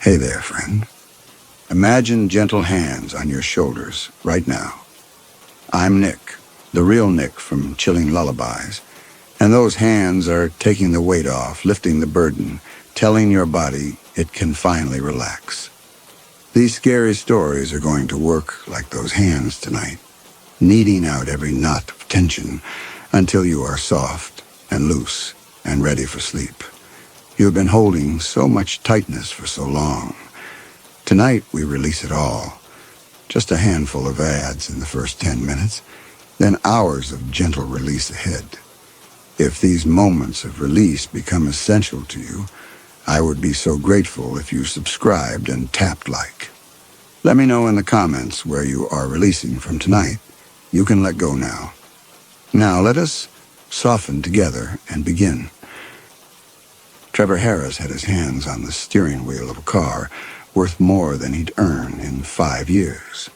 Hey there, friend. Imagine gentle hands on your shoulders right now. I'm Nick, the real Nick from Chilling Lullabies, and those hands are taking the weight off, lifting the burden, telling your body it can finally relax. These scary stories are going to work like those hands tonight, kneading out every knot of tension until you are soft and loose and ready for sleep. You have been holding so much tightness for so long. Tonight we release it all. Just a handful of ads in the first 10 minutes, then hours of gentle release ahead. If these moments of release become essential to you, I would be so grateful if you subscribed and tapped like. Let me know in the comments where you are releasing from tonight. You can let go now. Now let us soften together and begin. Trevor Harris had his hands on the steering wheel of a car worth more than he'd earned in 5 years.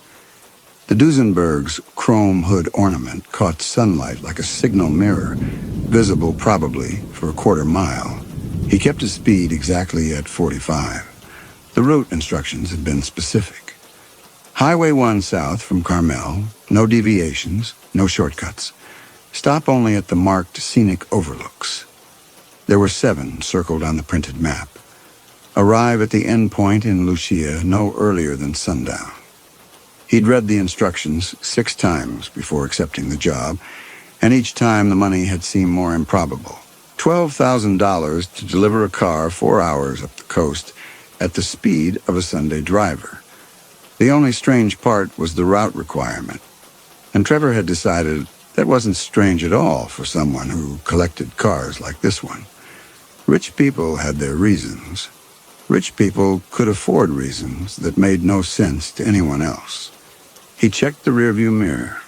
The Duesenberg's chrome hood ornament caught sunlight like a signal mirror, visible probably for a quarter mile. He kept his speed exactly at 45. The route instructions had been specific. Highway 1 south from Carmel, no deviations, no shortcuts. Stop only at the marked scenic overlooks. There were 7 circled on the printed map. Arrive at the end point in Lucia no earlier than sundown. He'd read the instructions 6 times before accepting the job, and each time the money had seemed more improbable. $12,000 to deliver a car 4 hours up the coast at the speed of a Sunday driver. The only strange part was the route requirement, and Trevor had decided that wasn't strange at all for someone who collected cars like this one. Rich people had their reasons. Rich people could afford reasons that made no sense to anyone else. He checked the rearview mirror.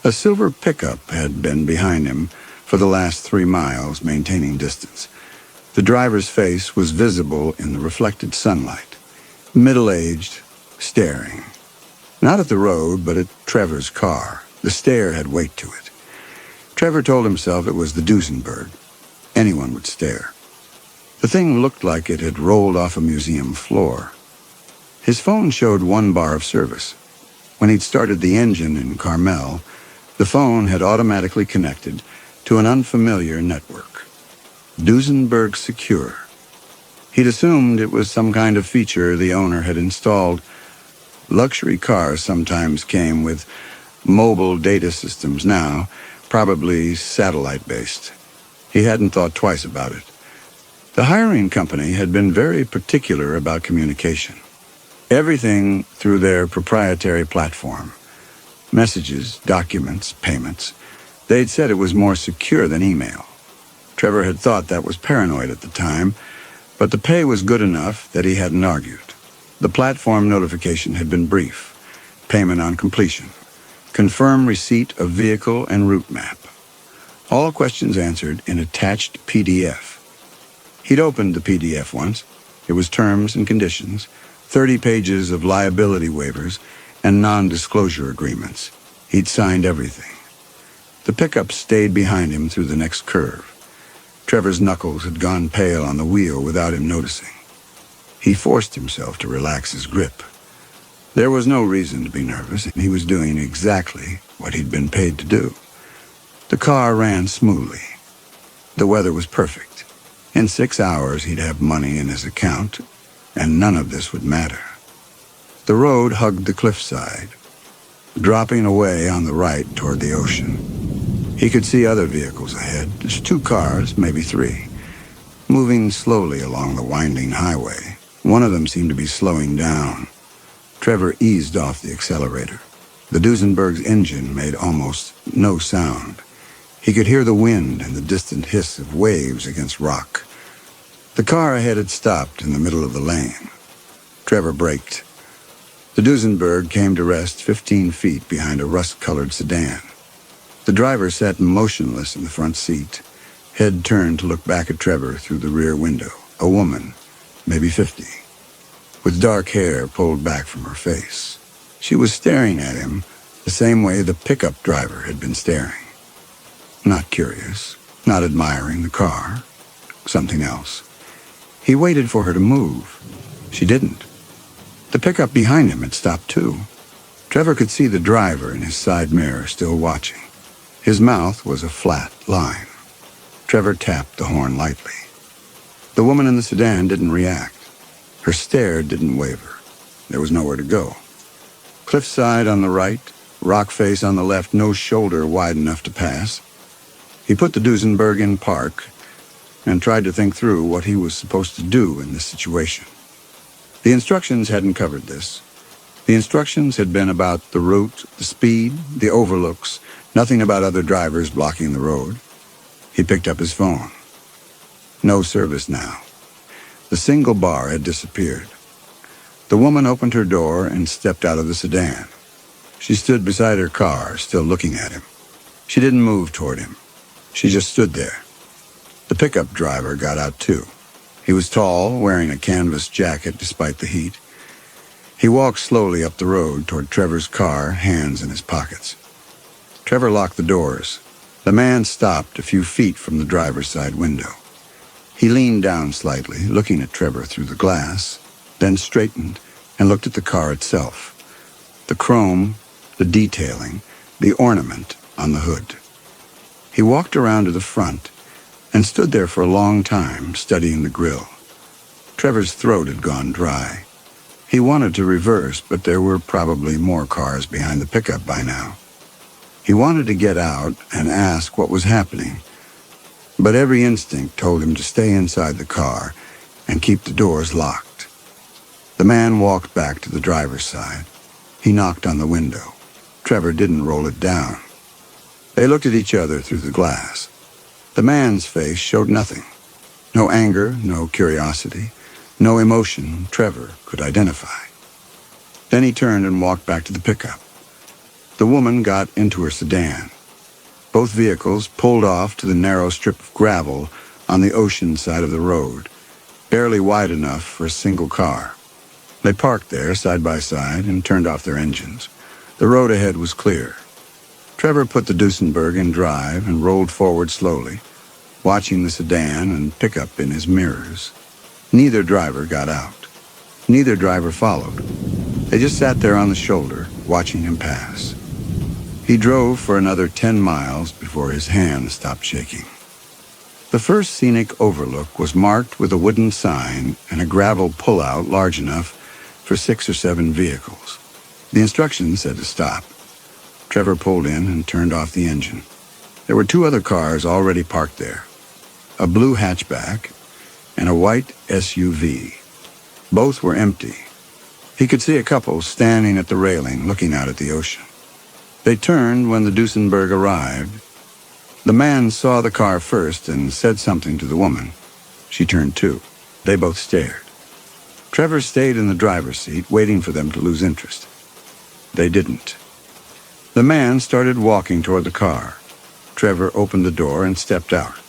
A silver pickup had been behind him for the last 3 miles, maintaining distance. The driver's face was visible in the reflected sunlight, middle-aged, staring. Not at the road, but at Trevor's car. The stare had weight to it. Trevor told himself it was the Duesenberg. Anyone would stare. The thing looked like it had rolled off a museum floor. His phone showed 1 bar of service. When he'd started the engine in Carmel, the phone had automatically connected to an unfamiliar network. Duesenberg Secure. He'd assumed it was some kind of feature the owner had installed. Luxury cars sometimes came with mobile data systems now, probably satellite-based. He hadn't thought twice about it. The hiring company had been very particular about communication. Everything through their proprietary platform. Messages, documents, payments. They'd said it was more secure than email. Trevor had thought that was paranoid at the time, but the pay was good enough that he hadn't argued. The platform notification had been brief. Payment on completion. Confirm receipt of vehicle and route map. All questions answered in attached PDF. He'd opened the PDF once. It was terms and conditions, 30 pages of liability waivers, and non-disclosure agreements. He'd signed everything. The pickup stayed behind him through the next curve. Trevor's knuckles had gone pale on the wheel without him noticing. He forced himself to relax his grip. There was no reason to be nervous, and he was doing exactly what he'd been paid to do. The car ran smoothly. The weather was perfect. In 6 hours, he'd have money in his account, and none of this would matter. The road hugged the cliffside, dropping away on the right toward the ocean. He could see other vehicles ahead, just 2 cars, maybe 3, moving slowly along the winding highway. One of them seemed to be slowing down. Trevor eased off the accelerator. The Duesenberg's engine made almost no sound. He could hear the wind and the distant hiss of waves against rock. The car ahead had stopped in the middle of the lane. Trevor braked. The Duesenberg came to rest 15 feet behind a rust-colored sedan. The driver sat motionless in the front seat, head turned to look back at Trevor through the rear window. A woman, maybe 50, with dark hair pulled back from her face. She was staring at him the same way the pickup driver had been staring. Not curious, not admiring the car, something else. He waited for her to move. She didn't. The pickup behind him had stopped too. Trevor could see the driver in his side mirror still watching. His mouth was a flat line. Trevor tapped the horn lightly. The woman in the sedan didn't react. Her stare didn't waver. There was nowhere to go. Cliffside on the right, rock face on the left, no shoulder wide enough to pass. He put the Duesenberg in park and tried to think through what he was supposed to do in this situation. The instructions hadn't covered this. The instructions had been about the route, the speed, the overlooks, nothing about other drivers blocking the road. He picked up his phone. No service now. The single bar had disappeared. The woman opened her door and stepped out of the sedan. She stood beside her car, still looking at him. She didn't move toward him. She just stood there. The pickup driver got out too. He was tall, wearing a canvas jacket despite the heat. He walked slowly up the road toward Trevor's car, hands in his pockets. Trevor locked the doors. The man stopped a few feet from the driver's side window. He leaned down slightly, looking at Trevor through the glass, then straightened and looked at the car itself. The chrome, the detailing, the ornament on the hood. He walked around to the front and stood there for a long time, studying the grille. Trevor's throat had gone dry. He wanted to reverse, but there were probably more cars behind the pickup by now. He wanted to get out and ask what was happening, but every instinct told him to stay inside the car and keep the doors locked. The man walked back to the driver's side. He knocked on the window. Trevor didn't roll it down. They looked at each other through the glass. The man's face showed nothing. No anger, no curiosity, no emotion Trevor could identify. Then he turned and walked back to the pickup. The woman got into her sedan. Both vehicles pulled off to the narrow strip of gravel on the ocean side of the road, barely wide enough for a single car. They parked there side by side and turned off their engines. The road ahead was clear. Trevor put the Duesenberg in drive and rolled forward slowly, watching the sedan and pickup in his mirrors. Neither driver got out. Neither driver followed. They just sat there on the shoulder, watching him pass. He drove for another 10 miles before his hands stopped shaking. The first scenic overlook was marked with a wooden sign and a gravel pullout large enough for 6 or 7 vehicles. The instructions said to stop. Trevor pulled in and turned off the engine. There were 2 other cars already parked there, a blue hatchback and a white SUV. Both were empty. He could see a couple standing at the railing looking out at the ocean. They turned when the Duesenberg arrived. The man saw the car first and said something to the woman. She turned too. They both stared. Trevor stayed in the driver's seat, waiting for them to lose interest. They didn't. The man started walking toward the car. Trevor opened the door and stepped out.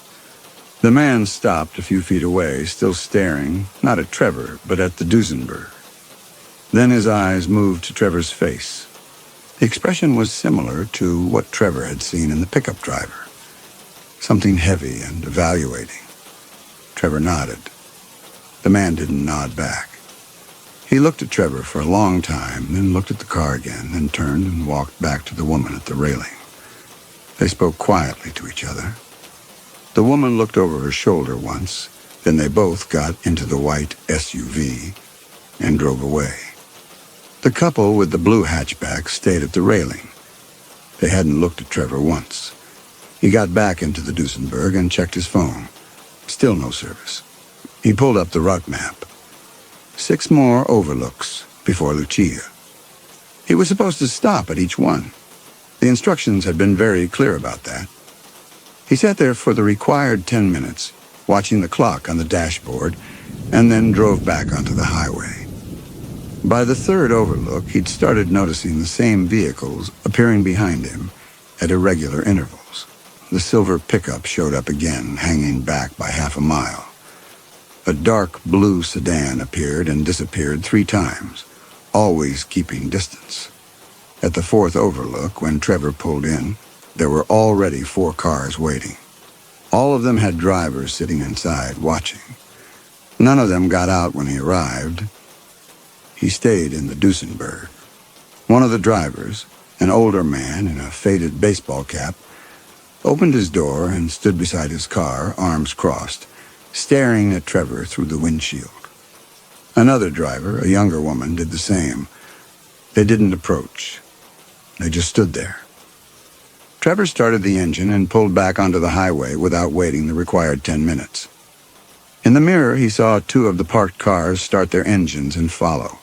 The man stopped a few feet away, still staring, not at Trevor, but at the Duesenberg. Then his eyes moved to Trevor's face. The expression was similar to what Trevor had seen in the pickup driver. Something heavy and evaluating. Trevor nodded. The man didn't nod back. He looked at Trevor for a long time, then looked at the car again, then turned and walked back to the woman at the railing. They spoke quietly to each other. The woman looked over her shoulder once, then they both got into the white SUV and drove away. The couple with the blue hatchback stayed at the railing. They hadn't looked at Trevor once. He got back into the Duesenberg and checked his phone. Still no service. He pulled up the route map. 6 more overlooks before Lucia. He was supposed to stop at each one. The instructions had been very clear about that. He sat there for the required 10 minutes, watching the clock on the dashboard, and then drove back onto the highway. By the 3rd overlook, he'd started noticing the same vehicles appearing behind him at irregular intervals. The silver pickup showed up again, hanging back by half a mile. A dark blue sedan appeared and disappeared 3 times, always keeping distance. At the 4th overlook, when Trevor pulled in, there were already 4 cars waiting. All of them had drivers sitting inside, watching. None of them got out when he arrived, he stayed in the Duesenberg. One of the drivers, an older man in a faded baseball cap, opened his door and stood beside his car, arms crossed, staring at Trevor through the windshield. Another driver, a younger woman, did the same. They didn't approach. They just stood there. Trevor started the engine and pulled back onto the highway without waiting the required 10 minutes. In the mirror, he saw two of the parked cars start their engines and follow.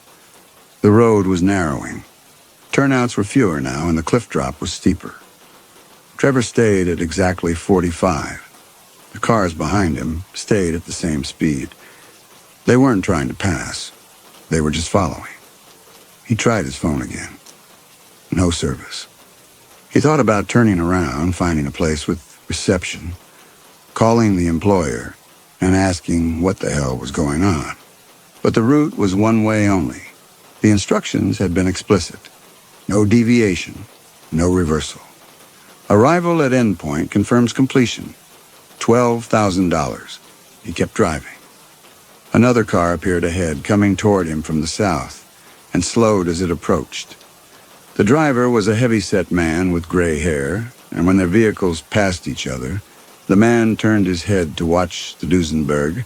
The road was narrowing. Turnouts were fewer now, and the cliff drop was steeper. Trevor stayed at exactly 45. The cars behind him stayed at the same speed. They weren't trying to pass. They were just following. He tried his phone again. No service. He thought about turning around, finding a place with reception, calling the employer, and asking what the hell was going on. But the route was one way only. The instructions had been explicit. No deviation, no reversal. Arrival at endpoint confirms completion. $12,000. He kept driving. Another car appeared ahead, coming toward him from the south, and slowed as it approached. The driver was a heavy-set man with gray hair, and when their vehicles passed each other, the man turned his head to watch the Duesenberg,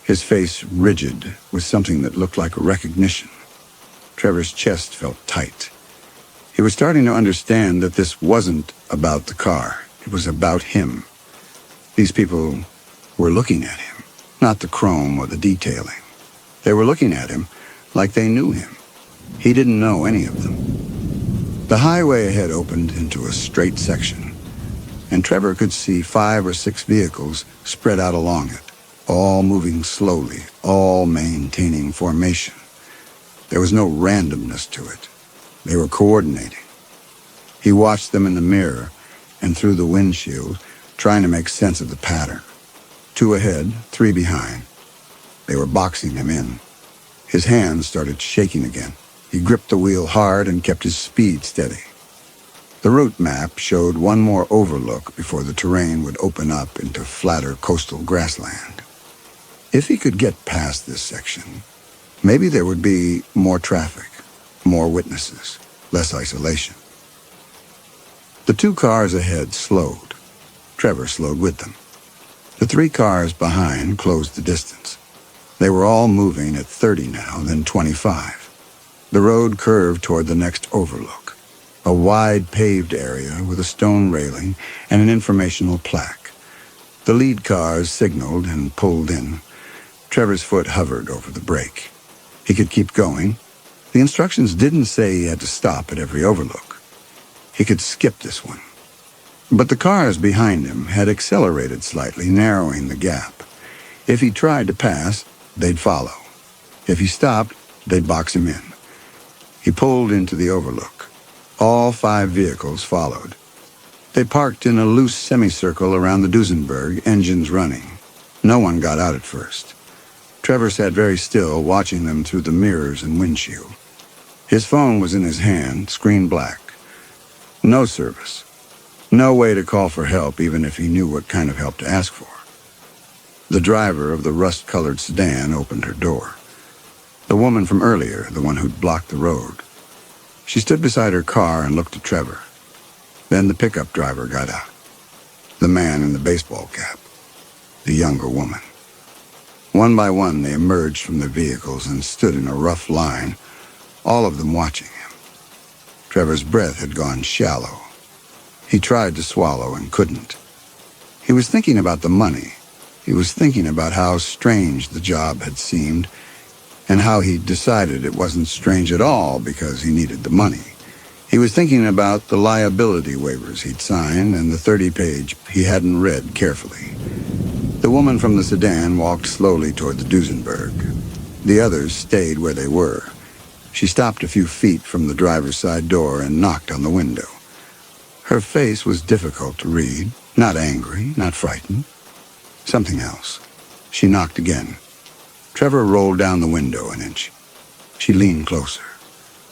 his face rigid with something that looked like a recognition. Trevor's chest felt tight. He was starting to understand that this wasn't about the car. It was about him. These people were looking at him, not the chrome or the detailing. They were looking at him like they knew him. He didn't know any of them. The highway ahead opened into a straight section, and Trevor could see 5 or 6 vehicles spread out along it, all moving slowly, all maintaining formation. There was no randomness to it. They were coordinating. He watched them in the mirror and through the windshield, trying to make sense of the pattern. 2 ahead, 3 behind. They were boxing him in. His hands started shaking again. He gripped the wheel hard and kept his speed steady. The route map showed one more overlook before the terrain would open up into flatter coastal grassland. If he could get past this section, maybe there would be more traffic, more witnesses, less isolation. The 2 cars ahead slowed. Trevor slowed with them. The 3 cars behind closed the distance. They were all moving at 30 now, then 25. The road curved toward the next overlook, a wide paved area with a stone railing and an informational plaque. The lead cars signaled and pulled in. Trevor's foot hovered over the brake. He could keep going. The instructions didn't say he had to stop at every overlook. He could skip this one. But the cars behind him had accelerated slightly, narrowing the gap. If he tried to pass, they'd follow. If he stopped, they'd box him in. He pulled into the overlook. All 5 vehicles followed. They parked in a loose semicircle around the Duesenberg, engines running. No one got out at first. Trevor sat very still, watching them through the mirrors and windshield. His phone was in his hand, screen black. No service. No way to call for help, even if he knew what kind of help to ask for. The driver of the rust-colored sedan opened her door. The woman from earlier, the one who'd blocked the road. She stood beside her car and looked at Trevor. Then the pickup driver got out. The man in the baseball cap. The younger woman. One by one, they emerged from their vehicles and stood in a rough line, all of them watching him. Trevor's breath had gone shallow. He tried to swallow and couldn't. He was thinking about the money. He was thinking about how strange the job had seemed, and how he decided it wasn't strange at all because he needed the money. He was thinking about the liability waivers he'd signed and the 30-page he hadn't read carefully. The woman from the sedan walked slowly toward the Duesenberg. The others stayed where they were. She stopped a few feet from the driver's side door and knocked on the window. Her face was difficult to read, not angry, not frightened. Something else. She knocked again. Trevor rolled down the window an inch. She leaned closer.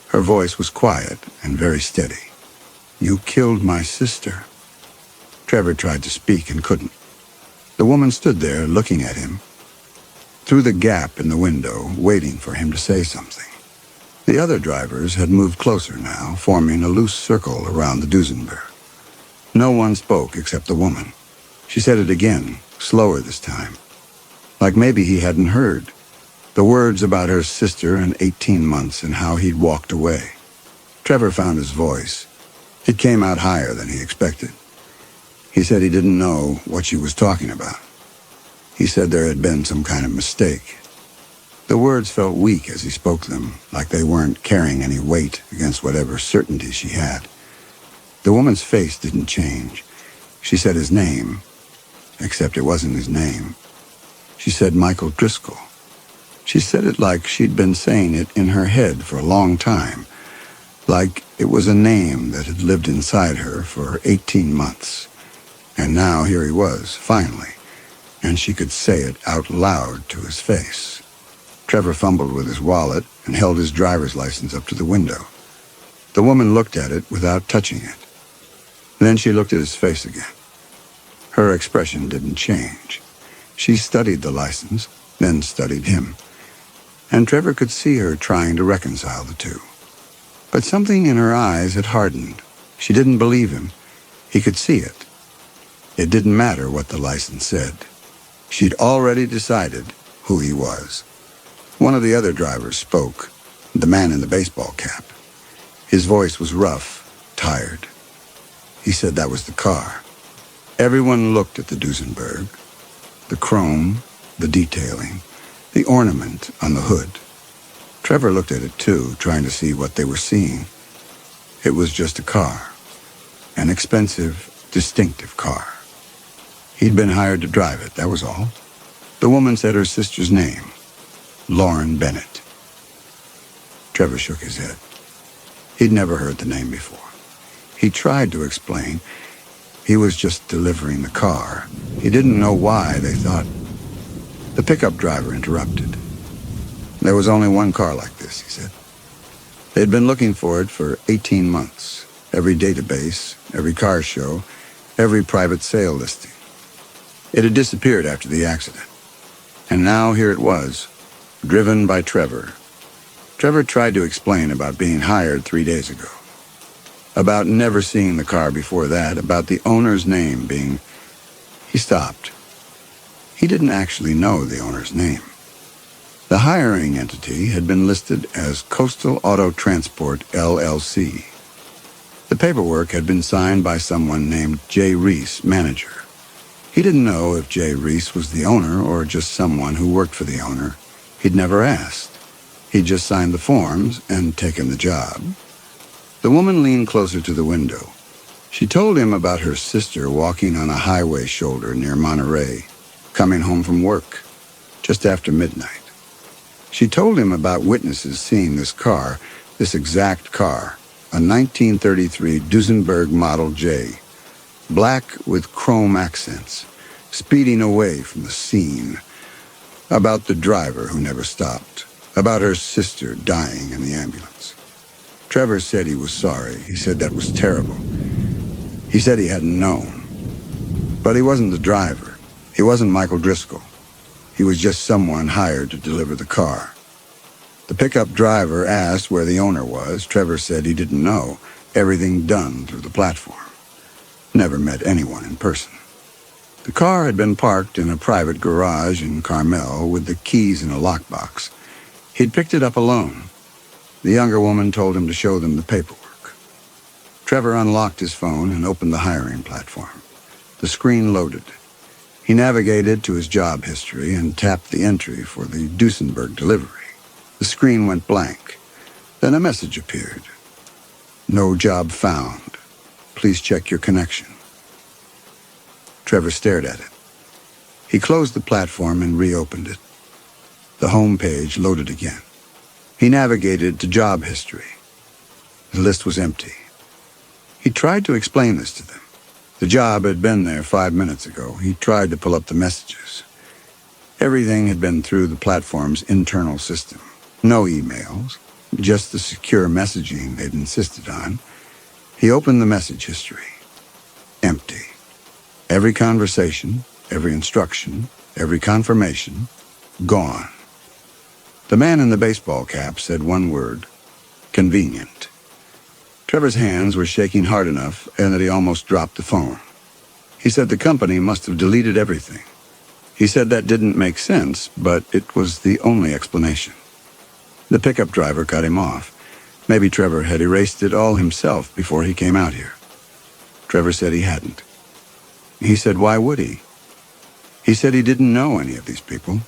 Her voice was quiet and very steady. "You killed my sister." Trevor tried to speak and couldn't. The woman stood there looking at him, through the gap in the window, waiting for him to say something. The other drivers had moved closer now, forming a loose circle around the Duesenberg. No one spoke except the woman. She said it again, slower this time, like maybe he hadn't heard. The words about her sister and 18 months and how he'd walked away. Trevor found his voice. It came out higher than he expected. He said he didn't know what she was talking about. He said there had been some kind of mistake. The words felt weak as he spoke them, like they weren't carrying any weight against whatever certainty she had. The woman's face didn't change. She said his name, except it wasn't his name. She said Michael Driscoll. She said it like she'd been saying it in her head for a long time, like it was a name that had lived inside her for 18 months. And now here he was, finally, and she could say it out loud to his face. Trevor fumbled with his wallet and held his driver's license up to the window. The woman looked at it without touching it. Then she looked at his face again. Her expression didn't change. She studied the license, then studied him. And Trevor could see her trying to reconcile the two. But something in her eyes had hardened. She didn't believe him. He could see it. It didn't matter what the license said. She'd already decided who he was. One of the other drivers spoke, the man in the baseball cap. His voice was rough, tired. He said that was the car. Everyone looked at the Duesenberg. The chrome, the detailing, the ornament on the hood. Trevor looked at it too, trying to see what they were seeing. It was just a car. An expensive, distinctive car. He'd been hired to drive it, that was all. The woman said her sister's name, Lauren Bennett. Trevor shook his head. He'd never heard the name before. He tried to explain. He was just delivering the car. He didn't know why they thought. The pickup driver interrupted. There was only one car like this, he said. They'd been looking for it for 18 months. Every database, every car show, every private sale listing. It had disappeared after the accident. And now here it was, driven by Trevor. Trevor tried to explain about being hired 3 days ago. About never seeing the car before that, about the owner's name being... He stopped. He didn't actually know the owner's name. The hiring entity had been listed as Coastal Auto Transport, LLC. The paperwork had been signed by someone named Jay Reese, manager. He didn't know if Jay Reese was the owner or just someone who worked for the owner. He'd never asked. He'd just signed the forms and taken the job. The woman leaned closer to the window. She told him about her sister walking on a highway shoulder near Monterey, coming home from work, just after midnight. She told him about witnesses seeing this car, this exact car, a 1933 Duesenberg Model J, black with chrome accents, speeding away from the scene. About the driver who never stopped. About her sister dying in the ambulance. Trevor said he was sorry. He said that was terrible. He said he hadn't known. But he wasn't the driver. He wasn't Michael Driscoll. He was just someone hired to deliver the car. The pickup driver asked where the owner was. Trevor said he didn't know. Everything done through the platform. Never met anyone in person. The car had been parked in a private garage in Carmel with the keys in a lockbox. He'd picked it up alone. The younger woman told him to show them the paperwork. Trevor unlocked his phone and opened the hiring platform. The screen loaded. He navigated to his job history and tapped the entry for the Duesenberg delivery. The screen went blank. Then a message appeared. No job found. Please check your connection. Trevor stared at it. He closed the platform and reopened it. The home page loaded again. He navigated to job history. The list was empty. He tried to explain this to them. The job had been there 5 minutes ago. He tried to pull up the messages. Everything had been through the platform's internal system. No emails, just the secure messaging they'd insisted on. He opened the message history. Empty. Every conversation, every instruction, every confirmation, gone. The man in the baseball cap said one word, convenient. Trevor's hands were shaking hard enough and that he almost dropped the phone. He said the company must have deleted everything. He said that didn't make sense, but it was the only explanation. The pickup driver cut him off. Maybe Trevor had erased it all himself before he came out here. Trevor said he hadn't. He said, why would he? He said he didn't know any of these people.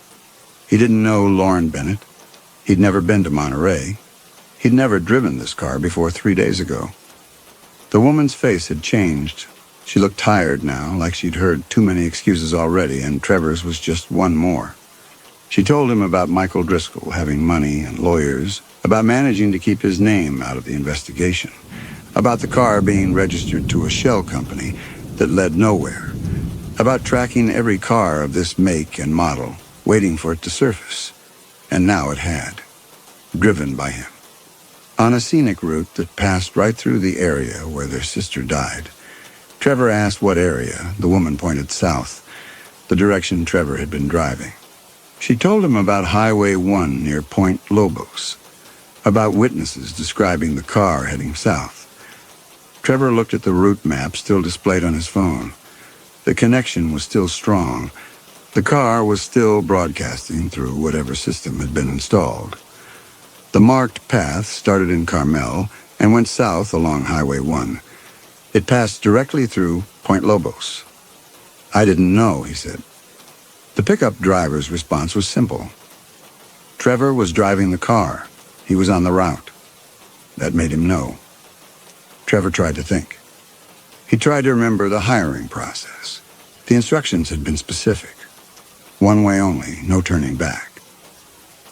He didn't know Lauren Bennett. He'd never been to Monterey. He'd never driven this car before 3 days ago. The woman's face had changed. She looked tired now, like she'd heard too many excuses already, and Trevor's was just one more. She told him about Michael Driscoll having money and lawyers, about managing to keep his name out of the investigation, about the car being registered to a shell company that led nowhere, about tracking every car of this make and model, waiting for it to surface. And now it had, driven by him. On a scenic route that passed right through the area where their sister died. Trevor asked what area. The woman pointed south, the direction Trevor had been driving. She told him about Highway 1 near Point Lobos, about witnesses describing the car heading south. Trevor looked at the route map still displayed on his phone. The connection was still strong. The car was still broadcasting through whatever system had been installed. The marked path started in Carmel and went south along Highway 1. It passed directly through Point Lobos. I didn't know, he said. The pickup driver's response was simple. Trevor was driving the car. He was on the route. That made him know. Trevor tried to think. He tried to remember the hiring process. The instructions had been specific. One way only, no turning back.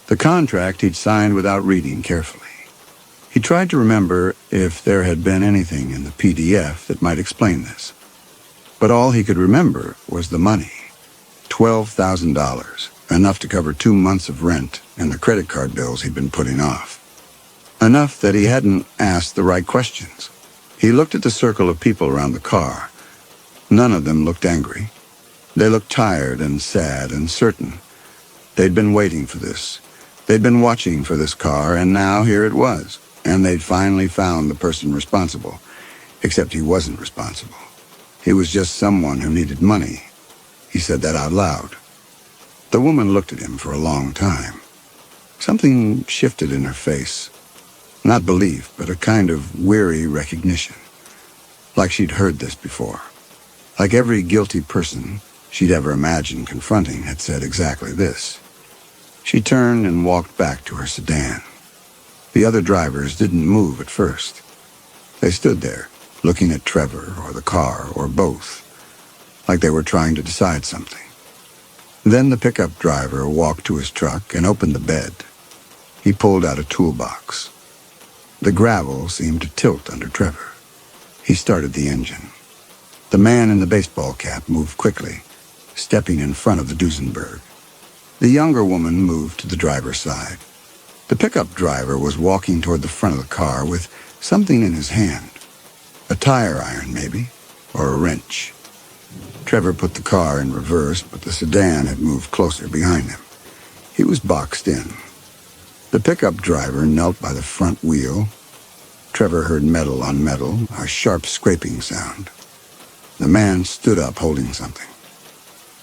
The contract he'd signed without reading carefully. He tried to remember if there had been anything in the PDF that might explain this. But all he could remember was the money. $12,000, enough to cover 2 months of rent and the credit card bills he'd been putting off. Enough that he hadn't asked the right questions. He looked at the circle of people around the car. None of them looked angry. They looked tired and sad and certain. They'd been waiting for this. They'd been watching for this car, and now here it was. And they'd finally found the person responsible. Except he wasn't responsible. He was just someone who needed money. He said that out loud. The woman looked at him for a long time. Something shifted in her face. Not belief, but a kind of weary recognition. Like she'd heard this before. Like every guilty person she'd ever imagined confronting had said exactly this. She turned and walked back to her sedan. The other drivers didn't move at first. They stood there, looking at Trevor or the car or both, like they were trying to decide something. Then the pickup driver walked to his truck and opened the bed. He pulled out a toolbox. The gravel seemed to tilt under Trevor. He started the engine. The man in the baseball cap moved quickly, stepping in front of the Duesenberg. The younger woman moved to the driver's side. The pickup driver was walking toward the front of the car with something in his hand. A tire iron, maybe, or a wrench. Trevor put the car in reverse, but the sedan had moved closer behind him. He was boxed in. The pickup driver knelt by the front wheel. Trevor heard metal on metal, a sharp scraping sound. The man stood up holding something.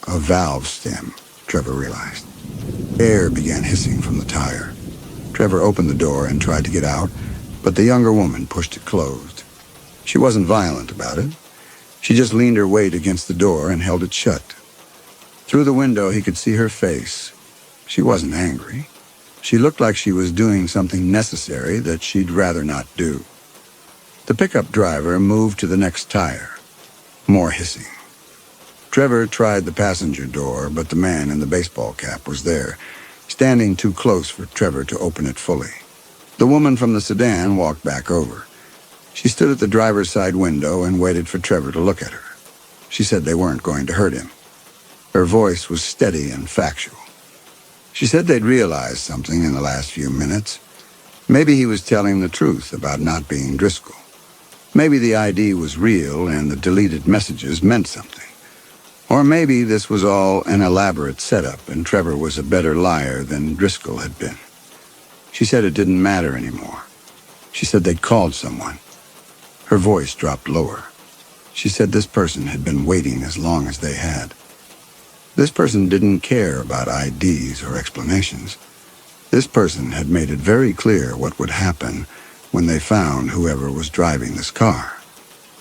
A valve stem, Trevor realized. Air began hissing from the tire. Trevor opened the door and tried to get out, but the younger woman pushed it closed. She wasn't violent about it. She just leaned her weight against the door and held it shut. Through the window, he could see her face. She wasn't angry. She looked like she was doing something necessary that she'd rather not do. The pickup driver moved to the next tire. More hissing. Trevor tried the passenger door, but the man in the baseball cap was there, standing too close for Trevor to open it fully. The woman from the sedan walked back over. She stood at the driver's side window and waited for Trevor to look at her. She said they weren't going to hurt him. Her voice was steady and factual. She said they'd realized something in the last few minutes. Maybe he was telling the truth about not being Driscoll. Maybe the ID was real and the deleted messages meant something. Or maybe this was all an elaborate setup and Trevor was a better liar than Driscoll had been. She said it didn't matter anymore. She said they'd called someone. Her voice dropped lower. She said this person had been waiting as long as they had. This person didn't care about IDs or explanations. This person had made it very clear what would happen when they found whoever was driving this car.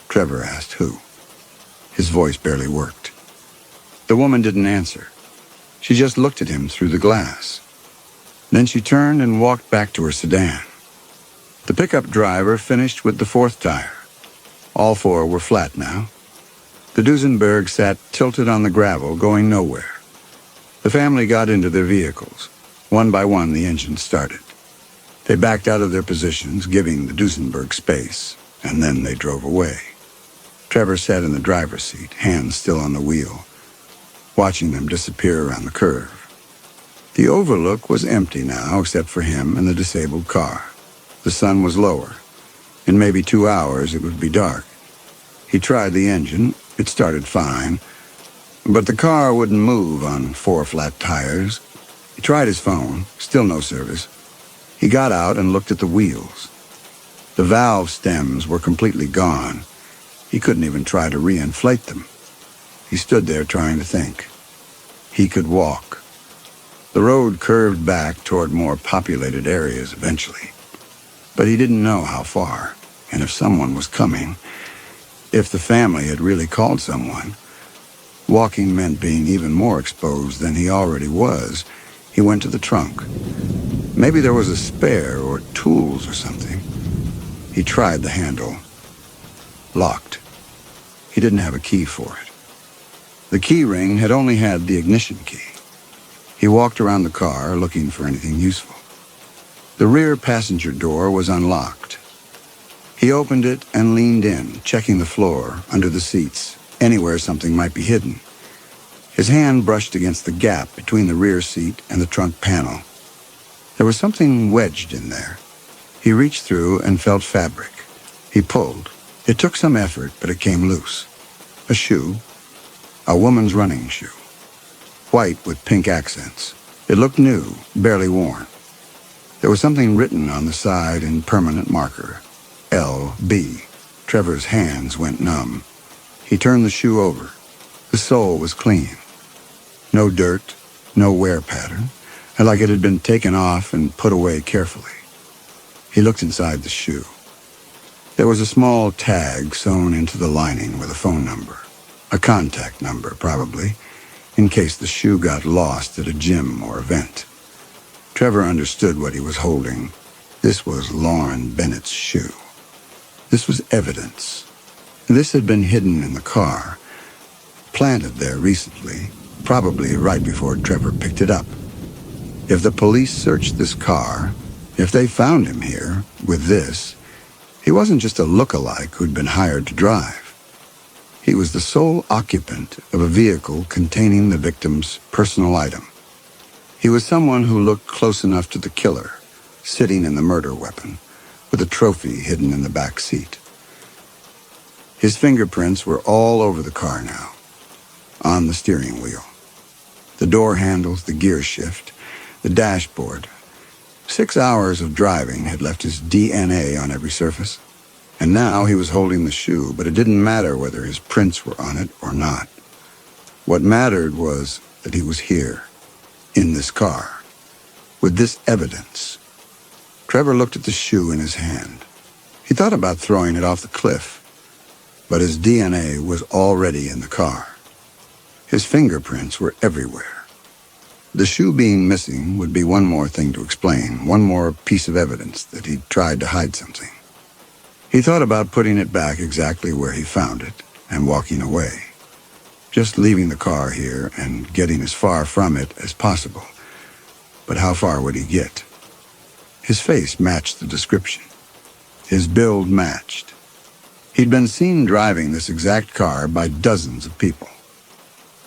Trevor asked who. His voice barely worked. The woman didn't answer. She just looked at him through the glass. Then she turned and walked back to her sedan. The pickup driver finished with the fourth tire. All four were flat now. The Duesenberg sat tilted on the gravel, going nowhere. The family got into their vehicles. One by one, the engines started. They backed out of their positions, giving the Duesenberg space, and then they drove away. Trevor sat in the driver's seat, hands still on the wheel, watching them disappear around the curve. The overlook was empty now, except for him and the disabled car. The sun was lower. In maybe 2 hours, it would be dark. He tried the engine. It started fine, but the car wouldn't move on 4 flat tires. He tried his phone, still no service. He got out and looked at the wheels. The valve stems were completely gone. He couldn't even try to reinflate them. He stood there trying to think. He could walk. The road curved back toward more populated areas eventually, but he didn't know how far, and if someone was coming, if the family had really called someone. Walking meant being even more exposed than he already was. He went to the trunk. Maybe there was a spare or tools or something. He tried the handle. Locked. He didn't have a key for it. The key ring had only had the ignition key. He walked around the car looking for anything useful. The rear passenger door was unlocked. He opened it and leaned in, checking the floor, under the seats, anywhere something might be hidden. His hand brushed against the gap between the rear seat and the trunk panel. There was something wedged in there. He reached through and felt fabric. He pulled. It took some effort, but it came loose. A shoe. A woman's running shoe. White with pink accents. It looked new, barely worn. There was something written on the side in permanent marker. L.B. Trevor's hands went numb. He turned the shoe over. The sole was clean. No dirt, no wear pattern, and like it had been taken off and put away carefully. He looked inside the shoe. There was a small tag sewn into the lining with a phone number. A contact number, probably, in case the shoe got lost at a gym or event. Trevor understood what he was holding. This was Lauren Bennett's shoe. This was evidence. This had been hidden in the car, planted there recently, probably right before Trevor picked it up. If the police searched this car, if they found him here with this, he wasn't just a look-alike who'd been hired to drive. He was the sole occupant of a vehicle containing the victim's personal item. He was someone who looked close enough to the killer, sitting in the murder weapon, with a trophy hidden in the back seat. His fingerprints were all over the car now, on the steering wheel, the door handles, the gear shift, the dashboard. 6 hours of driving had left his DNA on every surface, and now he was holding the shoe, but it didn't matter whether his prints were on it or not. What mattered was that he was here, in this car, with this evidence. Trevor looked at the shoe in his hand. He thought about throwing it off the cliff, but his DNA was already in the car. His fingerprints were everywhere. The shoe being missing would be one more thing to explain, one more piece of evidence that he'd tried to hide something. He thought about putting it back exactly where he found it and walking away, just leaving the car here and getting as far from it as possible. But how far would he get? His face matched the description. His build matched. He'd been seen driving this exact car by dozens of people.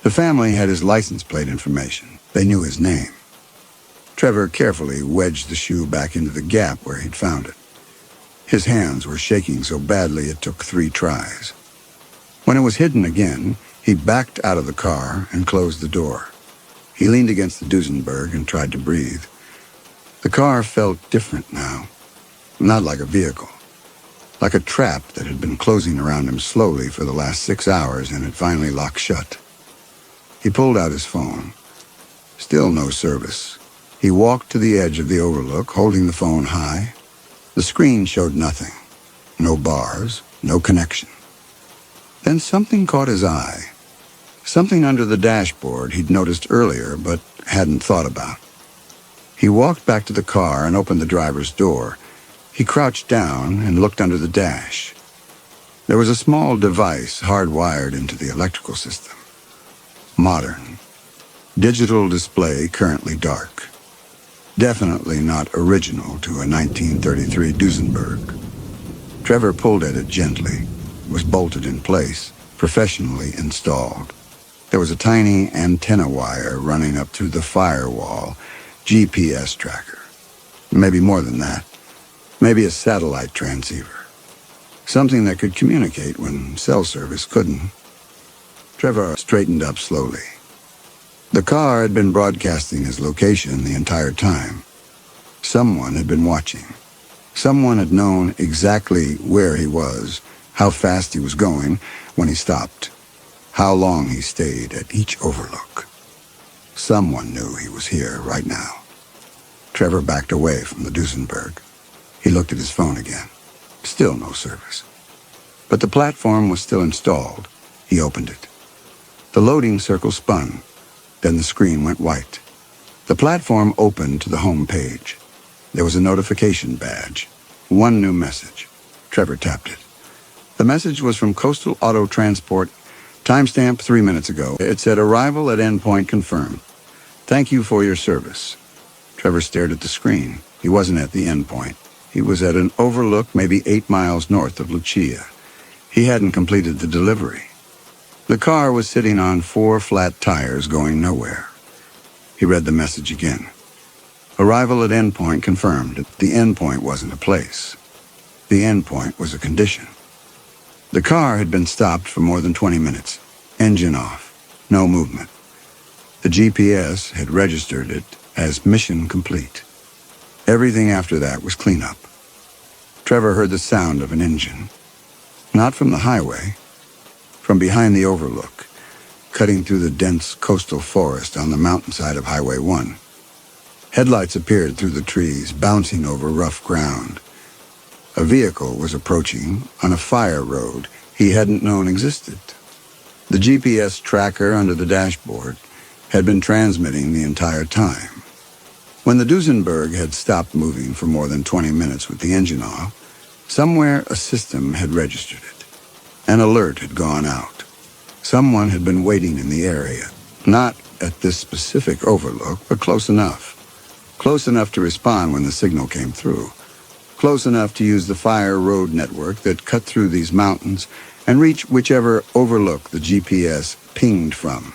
The family had his license plate information. They knew his name. Trevor carefully wedged the shoe back into the gap where he'd found it. His hands were shaking so badly it took 3 tries. When it was hidden again, he backed out of the car and closed the door. He leaned against the Duesenberg and tried to breathe. The car felt different now. Not like a vehicle. Like a trap that had been closing around him slowly for the last 6 hours and had finally locked shut. He pulled out his phone. Still no service. He walked to the edge of the overlook, holding the phone high. The screen showed nothing. No bars, no connection. Then something caught his eye. Something under the dashboard he'd noticed earlier but hadn't thought about. He walked back to the car and opened the driver's door. He crouched down and looked under the dash. There was a small device hardwired into the electrical system. Modern. Digital display currently dark. Definitely not original to a 1933 Duesenberg. Trevor pulled at it gently. It was bolted in place, professionally installed. There was a tiny antenna wire running up through the firewall, GPS tracker. Maybe more than that. Maybe a satellite transceiver. Something that could communicate when cell service couldn't. Trevor straightened up slowly. The car had been broadcasting his location the entire time. Someone had been watching. Someone had known exactly where he was, how fast he was going when he stopped, how long he stayed at each overlook. Someone knew he was here right now. Trevor backed away from the Duesenberg. He looked at his phone again. Still no service. But the platform was still installed. He opened it. The loading circle spun. Then the screen went white. The platform opened to the home page. There was a notification badge. One new message. Trevor tapped it. The message was from Coastal Auto Transport, timestamp 3 minutes ago. It said, "Arrival at endpoint confirmed. Thank you for your service." Trevor stared at the screen. He wasn't at the endpoint. He was at an overlook maybe 8 miles north of Lucia. He hadn't completed the delivery. The car was sitting on 4 flat tires going nowhere. He read the message again. Arrival at endpoint confirmed. The endpoint wasn't a place. The endpoint was a condition. The car had been stopped for more than 20 minutes. Engine off. No movement. The GPS had registered it as mission complete. Everything after that was cleanup. Trevor heard the sound of an engine. Not from the highway. From behind the overlook, cutting through the dense coastal forest on the mountainside of Highway 1. Headlights appeared through the trees, bouncing over rough ground. A vehicle was approaching on a fire road he hadn't known existed. The GPS tracker under the dashboard had been transmitting the entire time. When the Duesenberg had stopped moving for more than 20 minutes with the engine off, somewhere a system had registered it. An alert had gone out. Someone had been waiting in the area, not at this specific overlook, but close enough. Close enough to respond when the signal came through. Close enough to use the fire road network that cut through these mountains and reach whichever overlook the GPS pinged from.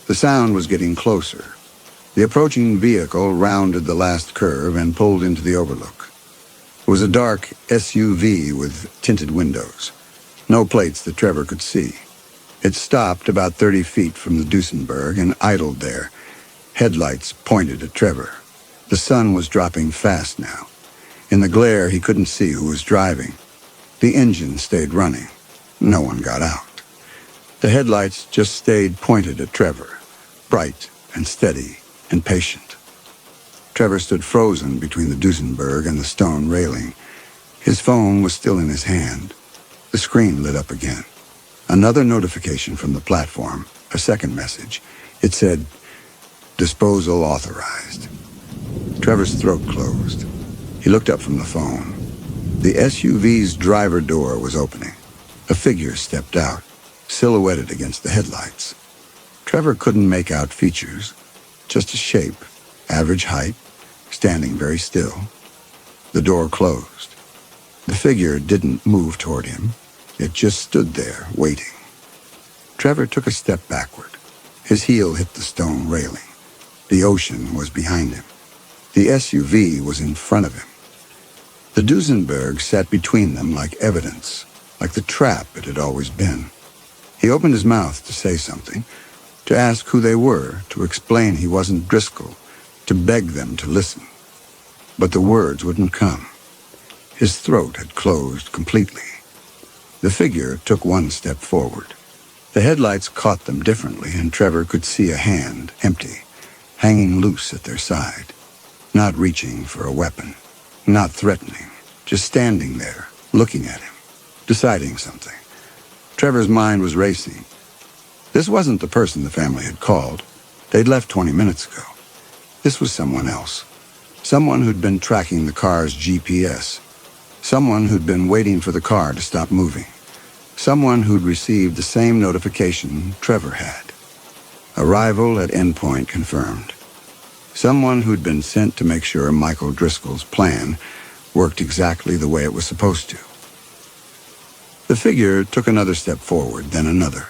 The sound was getting closer. The approaching vehicle rounded the last curve and pulled into the overlook. It was a dark SUV with tinted windows. No plates that Trevor could see. It stopped about 30 feet from the Duesenberg and idled there. Headlights pointed at Trevor. The sun was dropping fast now. In the glare, he couldn't see who was driving. The engine stayed running. No one got out. The headlights just stayed pointed at Trevor, bright and steady and patient. Trevor stood frozen between the Duesenberg and the stone railing. His phone was still in his hand. The screen lit up again. Another notification from the platform, a second message. It said, "Disposal authorized." Trevor's throat closed. He looked up from the phone. The SUV's driver door was opening. A figure stepped out, silhouetted against the headlights. Trevor couldn't make out features, just a shape, average height, standing very still. The door closed. The figure didn't move toward him. It just stood there, waiting. Trevor took a step backward. His heel hit the stone railing. The ocean was behind him. The SUV was in front of him. The Duesenberg sat between them like evidence, like the trap it had always been. He opened his mouth to say something, to ask who they were, to explain he wasn't Driscoll, to beg them to listen. But the words wouldn't come. His throat had closed completely. The figure took one step forward. The headlights caught them differently, and Trevor could see a hand, empty, hanging loose at their side, not reaching for a weapon, not threatening, just standing there, looking at him, deciding something. Trevor's mind was racing. This wasn't the person the family had called. They'd left 20 minutes ago. This was someone else. Someone who'd been tracking the car's GPS. Someone who'd been waiting for the car to stop moving. Someone who'd received the same notification Trevor had. Arrival at endpoint confirmed. Someone who'd been sent to make sure Michael Driscoll's plan worked exactly the way it was supposed to. The figure took another step forward, then another,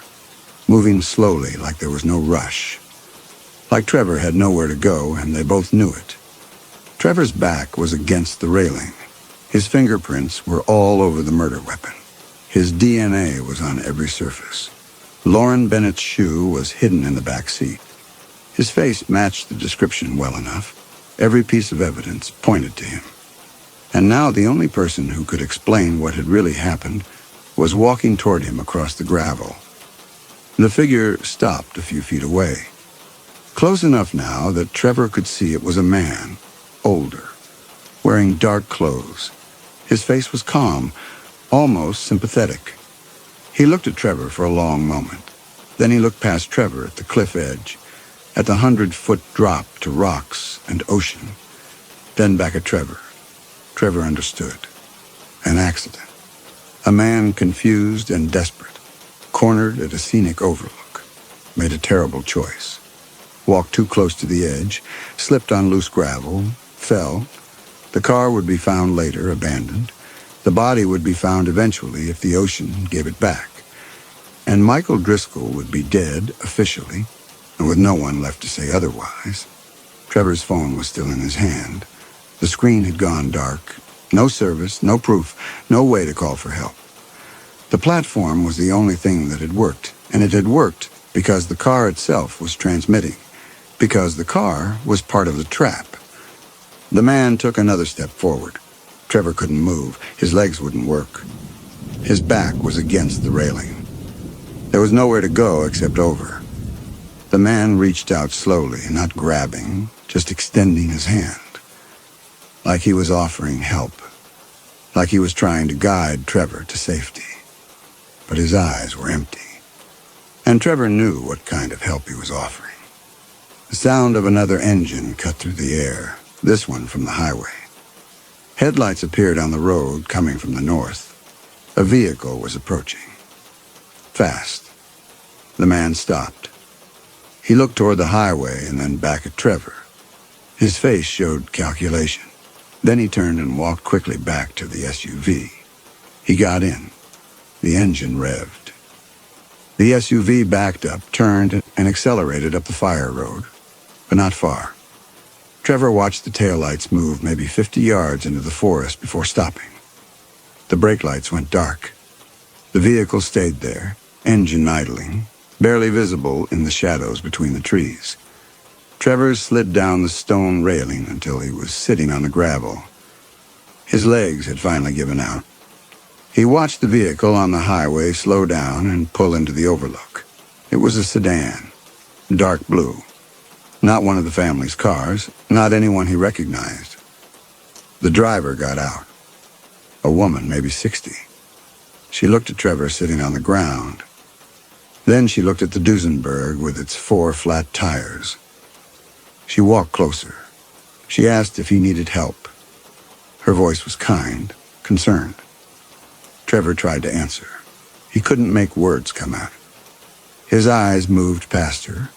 moving slowly like there was no rush. Like Trevor had nowhere to go, and they both knew it. Trevor's back was against the railing. His fingerprints were all over the murder weapon. His DNA was on every surface. Lauren Bennett's shoe was hidden in the back seat. His face matched the description well enough. Every piece of evidence pointed to him. And now the only person who could explain what had really happened was walking toward him across the gravel. The figure stopped a few feet away. Close enough now that Trevor could see it was a man, older, wearing dark clothes. His face was calm, almost sympathetic. He looked at Trevor for a long moment. Then he looked past Trevor at the cliff edge, at the 100-foot drop to rocks and ocean. Then back at Trevor. Trevor understood. An accident. A man confused and desperate, cornered at a scenic overlook, made a terrible choice. Walked too close to the edge, slipped on loose gravel, fell. The car would be found later, abandoned. The body would be found eventually if the ocean gave it back. And Michael Driscoll would be dead, officially, and with no one left to say otherwise. Trevor's phone was still in his hand. The screen had gone dark. No service, no proof, no way to call for help. The platform was the only thing that had worked, and it had worked because the car itself was transmitting, because the car was part of the trap. The man took another step forward. Trevor couldn't move. His legs wouldn't work. His back was against the railing. There was nowhere to go except over. The man reached out slowly, not grabbing, just extending his hand. Like he was offering help. Like he was trying to guide Trevor to safety. But his eyes were empty. And Trevor knew what kind of help he was offering. The sound of another engine cut through the air, this one from the highway. Headlights appeared on the road coming from the north. A vehicle was approaching. Fast. The man stopped. He looked toward the highway and then back at Trevor. His face showed calculation. Then he turned and walked quickly back to the SUV. He got in. The engine revved. The SUV backed up, turned, and accelerated up the fire road, but not far. Trevor watched the taillights move maybe 50 yards into the forest before stopping. The brake lights went dark. The vehicle stayed there, engine idling, barely visible in the shadows between the trees. Trevor slid down the stone railing until he was sitting on the gravel. His legs had finally given out. He watched the vehicle on the highway slow down and pull into the overlook. It was a sedan, dark blue. Not one of the family's cars, not anyone he recognized. The driver got out. A woman, maybe 60. She looked at Trevor sitting on the ground. Then she looked at the Duesenberg with its 4 flat tires. She walked closer. She asked if he needed help. Her voice was kind, concerned. Trevor tried to answer. He couldn't make words come out. His eyes moved past her,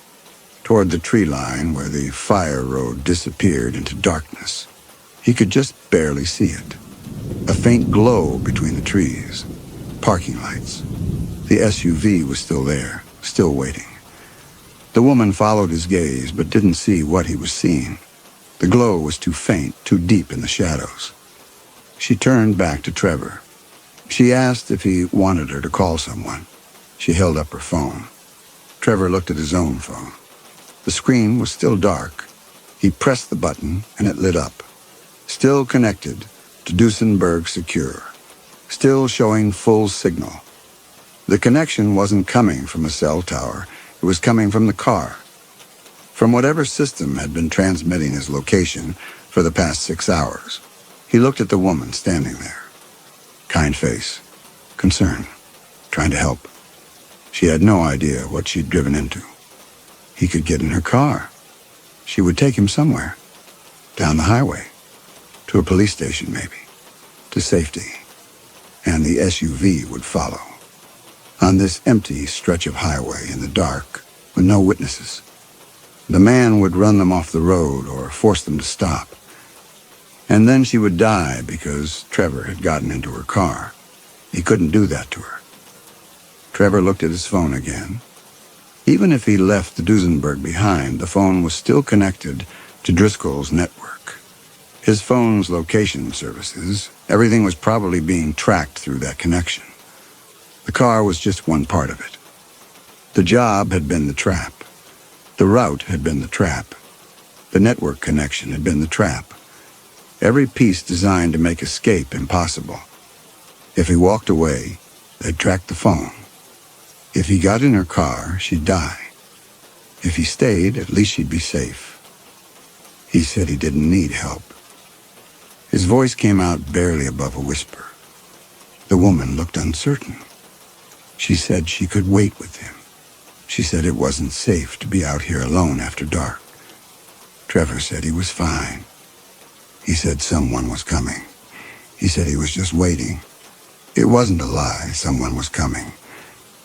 toward the tree line where the fire road disappeared into darkness. He could just barely see it. A faint glow between the trees. Parking lights. The SUV was still there, still waiting. The woman followed his gaze, but didn't see what he was seeing. The glow was too faint, too deep in the shadows. She turned back to Trevor. She asked if he wanted her to call someone. She held up her phone. Trevor looked at his own phone. The screen was still dark. He pressed the button, and it lit up. Still connected to to Duesenberg secure, still showing full signal. The connection wasn't coming from a cell tower. It was coming from the car. From whatever system had been transmitting his location for the past 6 hours. He looked at the woman standing there. Kind face, concern, trying to help. She had no idea what she'd driven into. He could get in her car. She would take him somewhere. Down the highway. To a police station, maybe. To safety. And the SUV would follow. On this empty stretch of highway in the dark, with no witnesses. The man would run them off the road or force them to stop. And then she would die because Trevor had gotten into her car. He couldn't do that to her. Trevor looked at his phone again. Even if he left the Duesenberg behind, the phone was still connected to Driscoll's network. His phone's location services, everything was probably being tracked through that connection. The car was just one part of it. The job had been the trap. The route had been the trap. The network connection had been the trap. Every piece designed to make escape impossible. If he walked away, they'd track the phone. If he got in her car, she'd die. If he stayed, at least she'd be safe. He said he didn't need help. His voice came out barely above a whisper. The woman looked uncertain. She said she could wait with him. She said it wasn't safe to be out here alone after dark. Trevor said he was fine. He said someone was coming. He said he was just waiting. It wasn't a lie, someone was coming.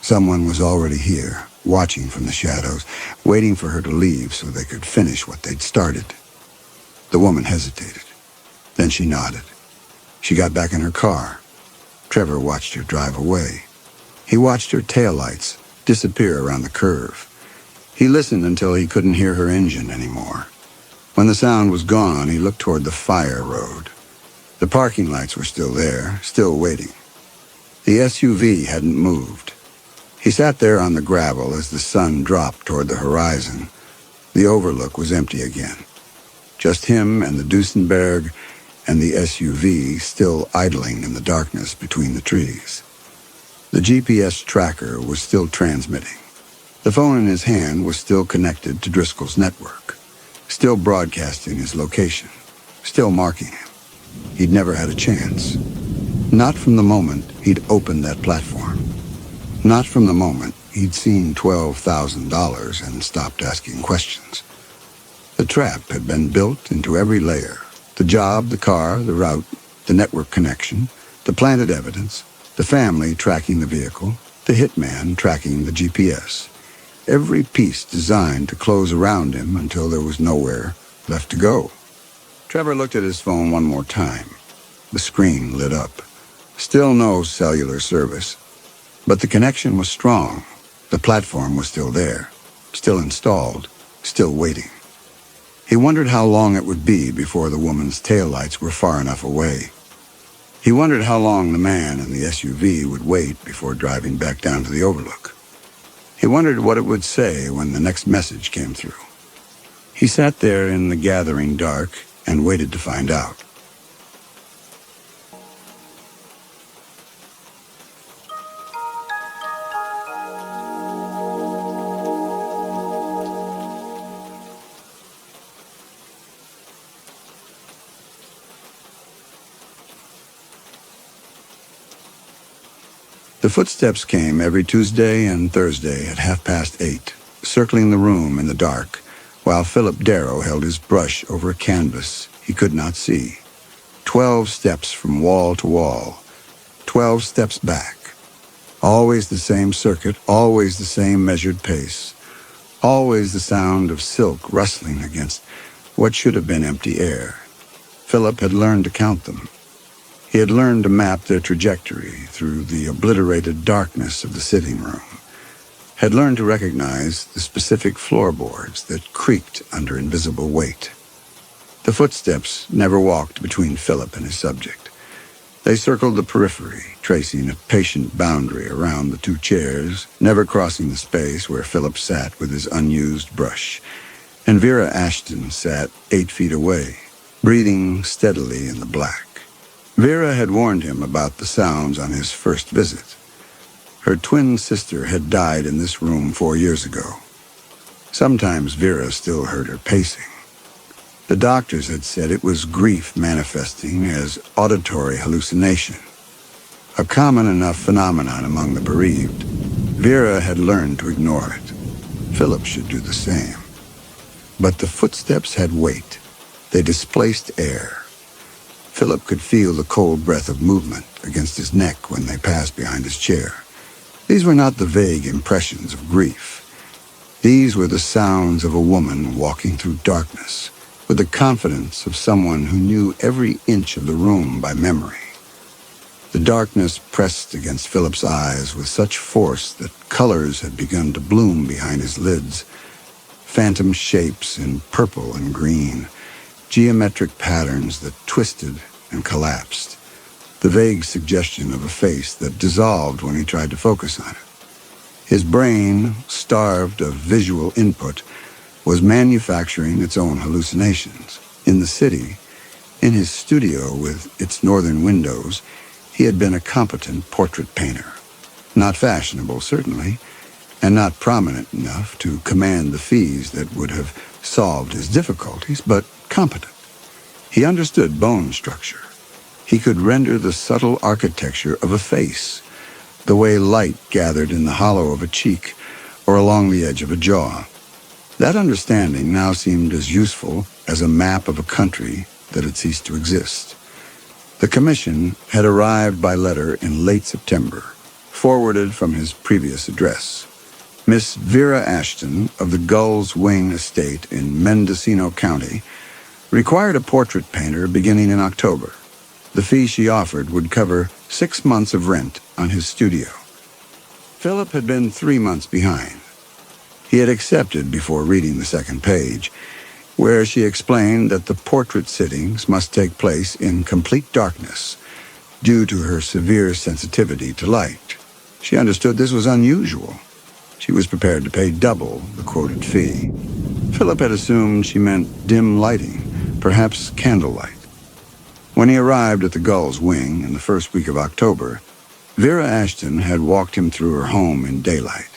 Someone was already here, watching from the shadows, waiting for her to leave so they could finish what they'd started. The woman hesitated. Then she nodded. She got back in her car. Trevor watched her drive away. He watched her taillights disappear around the curve. He listened until he couldn't hear her engine anymore. When the sound was gone, he looked toward the fire road. The parking lights were still there, still waiting. The SUV hadn't moved. He sat there on the gravel as the sun dropped toward the horizon. The overlook was empty again. Just him and the Duesenberg and the SUV still idling in the darkness between the trees. The GPS tracker was still transmitting. The phone in his hand was still connected to Driscoll's network, still broadcasting his location, still marking him. He'd never had a chance. Not from the moment he'd opened that platform. Not from the moment he'd seen $12,000 and stopped asking questions. The trap had been built into every layer. The job, the car, the route, the network connection, the planted evidence, the family tracking the vehicle, the hitman tracking the GPS. Every piece designed to close around him until there was nowhere left to go. Trevor looked at his phone one more time. The screen lit up. Still no cellular service. But the connection was strong. The platform was still there, still installed, still waiting. He wondered how long it would be before the woman's taillights were far enough away. He wondered how long the man in the SUV would wait before driving back down to the overlook. He wondered what it would say when the next message came through. He sat there in the gathering dark and waited to find out. The footsteps came every Tuesday and Thursday at 8:30, circling the room in the dark, while Philip Darrow held his brush over a canvas he could not see. 12 steps from wall to wall, 12 steps back. Always the same circuit, always the same measured pace, always the sound of silk rustling against what should have been empty air. Philip had learned to count them. He had learned to map their trajectory through the obliterated darkness of the sitting room, had learned to recognize the specific floorboards that creaked under invisible weight. The footsteps never walked between Philip and his subject. They circled the periphery, tracing a patient boundary around the two chairs, never crossing the space where Philip sat with his unused brush, and Vera Ashton sat 8 feet away, breathing steadily in the black. Vera had warned him about the sounds on his first visit. Her twin sister had died in this room 4 years ago. Sometimes Vera still heard her pacing. The doctors had said it was grief manifesting as auditory hallucination, a common enough phenomenon among the bereaved. Vera had learned to ignore it. Philip should do the same. But the footsteps had weight. They displaced air. Philip could feel the cold breath of movement against his neck when they passed behind his chair. These were not the vague impressions of grief. These were the sounds of a woman walking through darkness, with the confidence of someone who knew every inch of the room by memory. The darkness pressed against Philip's eyes with such force that colors had begun to bloom behind his lids. Phantom shapes in purple and green, geometric patterns that twisted and collapsed, the vague suggestion of a face that dissolved when he tried to focus on it. His brain, starved of visual input, was manufacturing its own hallucinations. In the city, in his studio with its northern windows, he had been a competent portrait painter. Not fashionable, certainly, and not prominent enough to command the fees that would have solved his difficulties, but competent. He understood bone structure. He could render the subtle architecture of a face, the way light gathered in the hollow of a cheek or along the edge of a jaw. That understanding now seemed as useful as a map of a country that had ceased to exist. The commission had arrived by letter in late September, forwarded from his previous address. Miss Vera Ashton of the Gull's Wing Estate in Mendocino County required a portrait painter beginning in October. The fee she offered would cover 6 months of rent on his studio. Philip had been 3 months behind. He had accepted before reading the second page, where she explained that the portrait sittings must take place in complete darkness due to her severe sensitivity to light. She understood this was unusual. She was prepared to pay double the quoted fee. Philip had assumed she meant dim lighting, perhaps candlelight. When he arrived at the Gull's Wing in the first week of October, Vera Ashton had walked him through her home in daylight.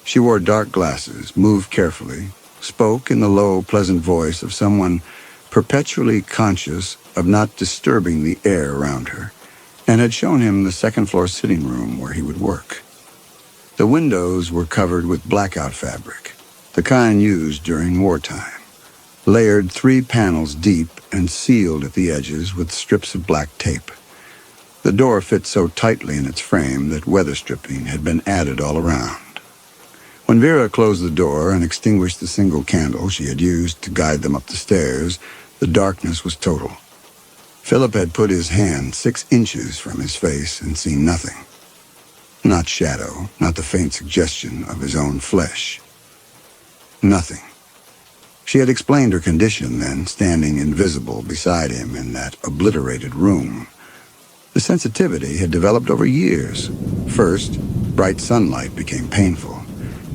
She wore dark glasses, moved carefully, spoke in the low, pleasant voice of someone perpetually conscious of not disturbing the air around her, and had shown him the second-floor sitting room where he would work. The windows were covered with blackout fabric, the kind used during wartime, layered 3 panels deep and sealed at the edges with strips of black tape. The door fit so tightly in its frame that weather stripping had been added all around. When Vera closed the door and extinguished the single candle she had used to guide them up the stairs, the darkness was total. Philip had put his hand 6 inches from his face and seen nothing. Not shadow, not the faint suggestion of his own flesh. Nothing. She had explained her condition then, standing invisible beside him in that obliterated room. The sensitivity had developed over years. First, bright sunlight became painful,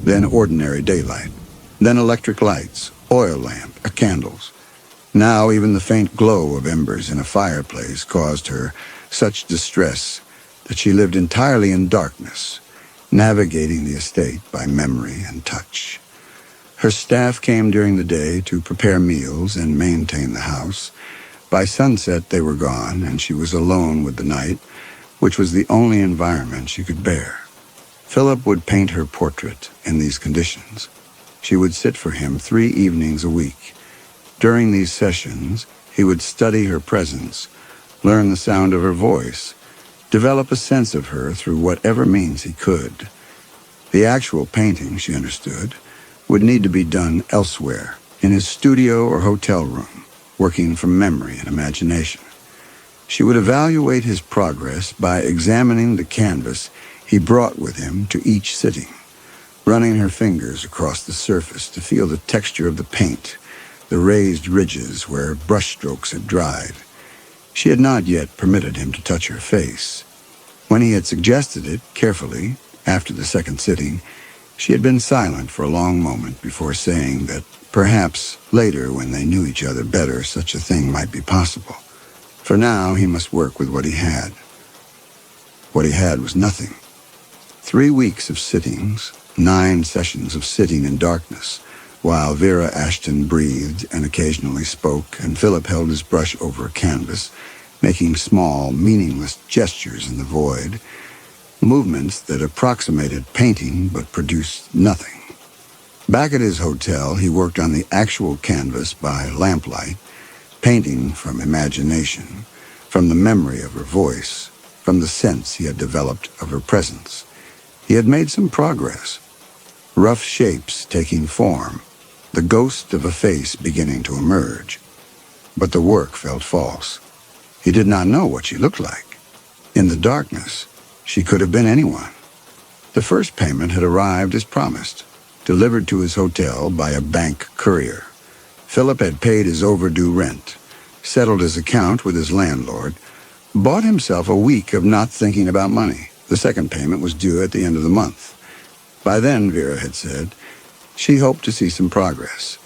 then ordinary daylight, then electric lights, oil lamp, candles. Now even the faint glow of embers in a fireplace caused her such distress that she lived entirely in darkness, navigating the estate by memory and touch. Her staff came during the day to prepare meals and maintain the house. By sunset they were gone, and she was alone with the night, which was the only environment she could bear. Philip would paint her portrait in these conditions. She would sit for him 3 evenings a week. During these sessions, he would study her presence, learn the sound of her voice, develop a sense of her through whatever means he could. The actual painting, she understood, would need to be done elsewhere, in his studio or hotel room, working from memory and imagination. She would evaluate his progress by examining the canvas he brought with him to each sitting, running her fingers across the surface to feel the texture of the paint, the raised ridges where brushstrokes had dried. She had not yet permitted him to touch her face. When he had suggested it, carefully, after the second sitting, she had been silent for a long moment before saying that perhaps later, when they knew each other better, such a thing might be possible. For now, he must work with what he had. What he had was nothing. 3 weeks of sittings, 9 sessions of sitting in darkness, while Vera Ashton breathed and occasionally spoke, and Philip held his brush over a canvas, making small, meaningless gestures in the void, movements that approximated painting but produced nothing. Back at his hotel, he worked on the actual canvas by lamplight, painting from imagination, from the memory of her voice, from the sense he had developed of her presence. He had made some progress, rough shapes taking form, the ghost of a face beginning to emerge. But the work felt false. He did not know what she looked like. In the darkness, she could have been anyone. The first payment had arrived as promised, delivered to his hotel by a bank courier. Philip had paid his overdue rent, settled his account with his landlord, bought himself a week of not thinking about money. The second payment was due at the end of the month. By then, Vera had said, she hoped to see some progress.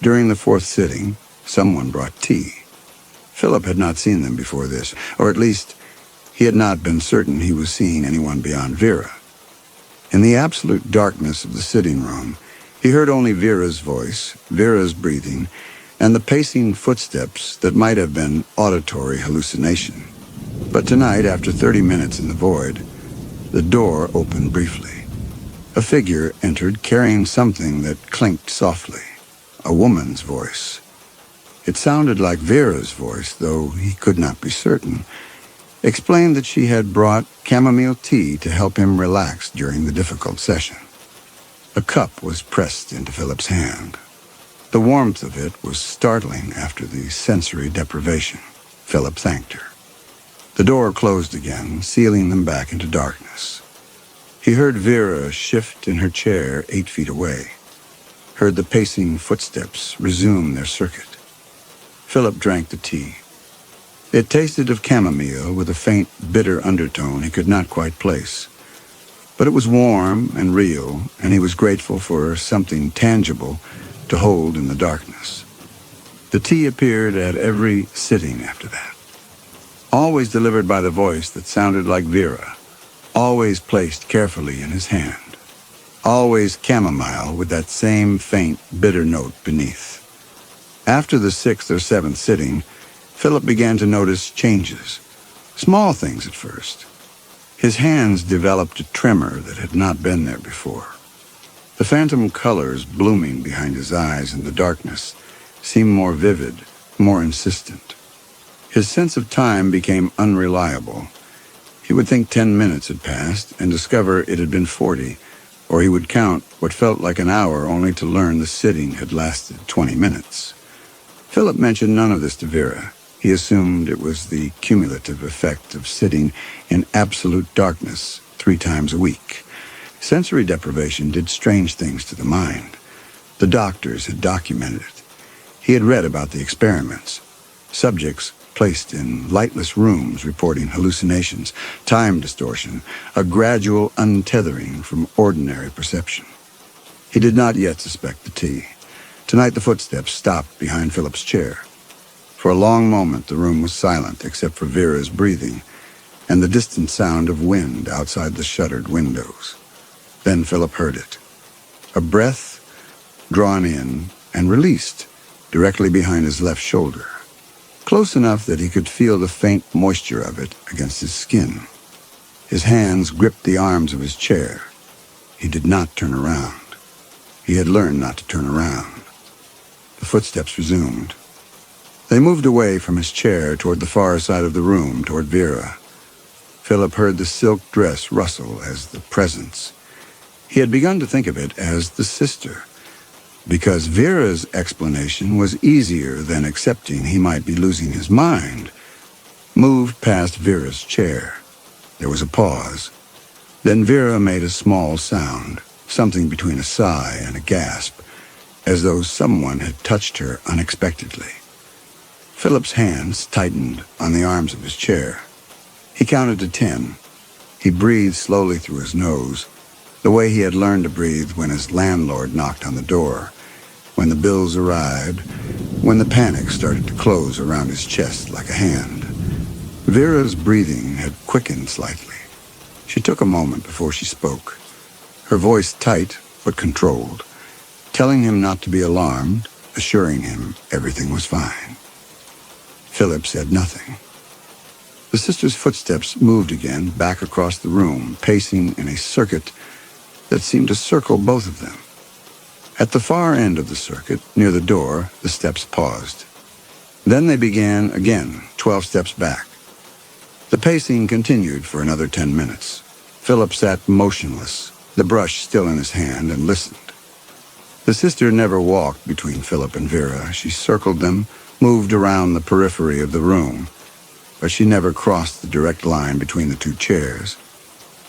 During the 4th sitting, someone brought tea. Philip had not seen them before this, or at least he had not been certain he was seeing anyone beyond Vera. In the absolute darkness of the sitting room, he heard only Vera's voice, Vera's breathing, and the pacing footsteps that might have been auditory hallucination. But tonight, after 30 minutes in the void, the door opened briefly. A figure entered carrying something that clinked softly, a woman's voice. It sounded like Vera's voice, though he could not be certain. Explained that she had brought chamomile tea to help him relax during the difficult session. A cup was pressed into Philip's hand. The warmth of it was startling after the sensory deprivation. Philip thanked her. The door closed again, sealing them back into darkness. He heard Vera shift in her chair 8 feet away, heard the pacing footsteps resume their circuit. Philip drank the tea. It tasted of chamomile with a faint, bitter undertone he could not quite place. But it was warm and real, and he was grateful for something tangible to hold in the darkness. The tea appeared at every sitting after that. Always delivered by the voice that sounded like Vera, always placed carefully in his hand. Always chamomile with that same faint, bitter note beneath. After the 6th or 7th sitting, Philip began to notice changes, small things at first. His hands developed a tremor that had not been there before. The phantom colors blooming behind his eyes in the darkness seemed more vivid, more insistent. His sense of time became unreliable. He would think 10 minutes had passed and discover it had been 40, or he would count what felt like an hour only to learn the sitting had lasted 20 minutes. Philip mentioned none of this to Vera. He assumed it was the cumulative effect of sitting in absolute darkness 3 times a week. Sensory deprivation did strange things to the mind. The doctors had documented it. He had read about the experiments. Subjects placed in lightless rooms reporting hallucinations, time distortion, a gradual untethering from ordinary perception. He did not yet suspect the tea. Tonight the footsteps stopped behind Philip's chair. For a long moment the room was silent except for Vera's breathing and the distant sound of wind outside the shuttered windows. Then Philip heard it. A breath drawn in and released directly behind his left shoulder, close enough that he could feel the faint moisture of it against his skin. His hands gripped the arms of his chair. He did not turn around. He had learned not to turn around. The footsteps resumed. They moved away from his chair toward the far side of the room, toward Vera. Philip heard the silk dress rustle as the presence. He had begun to think of it as the sister, because Vera's explanation was easier than accepting he might be losing his mind. Moved past Vera's chair. There was a pause. Then Vera made a small sound, something between a sigh and a gasp, as though someone had touched her unexpectedly. Philip's hands tightened on the arms of his chair. He counted to 10. He breathed slowly through his nose, the way he had learned to breathe when his landlord knocked on the door. When the bills arrived, when the panic started to close around his chest like a hand. Vera's breathing had quickened slightly. She took a moment before she spoke, her voice tight but controlled, telling him not to be alarmed, assuring him everything was fine. Philip said nothing. The sisters' footsteps moved again back across the room, pacing in a circuit that seemed to circle both of them. At the far end of the circuit, near the door, the steps paused. Then they began again, 12 steps back. The pacing continued for another 10 minutes. Philip sat motionless, the brush still in his hand, and listened. The sister never walked between Philip and Vera. She circled them, moved around the periphery of the room, but she never crossed the direct line between the two chairs.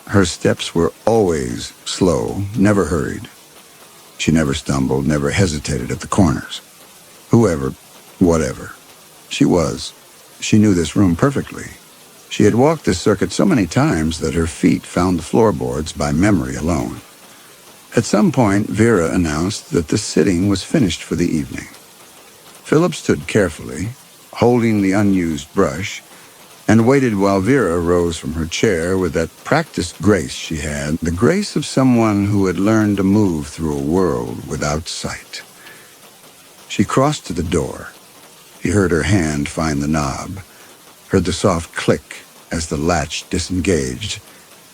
Her steps were always slow, never hurried. She never stumbled, never hesitated at the corners. Whoever, whatever she was, she knew this room perfectly. She had walked this circuit so many times that her feet found the floorboards by memory alone. At some point, Vera announced that the sitting was finished for the evening. Philip stood carefully, holding the unused brush, and waited while Vera rose from her chair with that practiced grace she had, the grace of someone who had learned to move through a world without sight. She crossed to the door. He heard her hand find the knob, heard the soft click as the latch disengaged,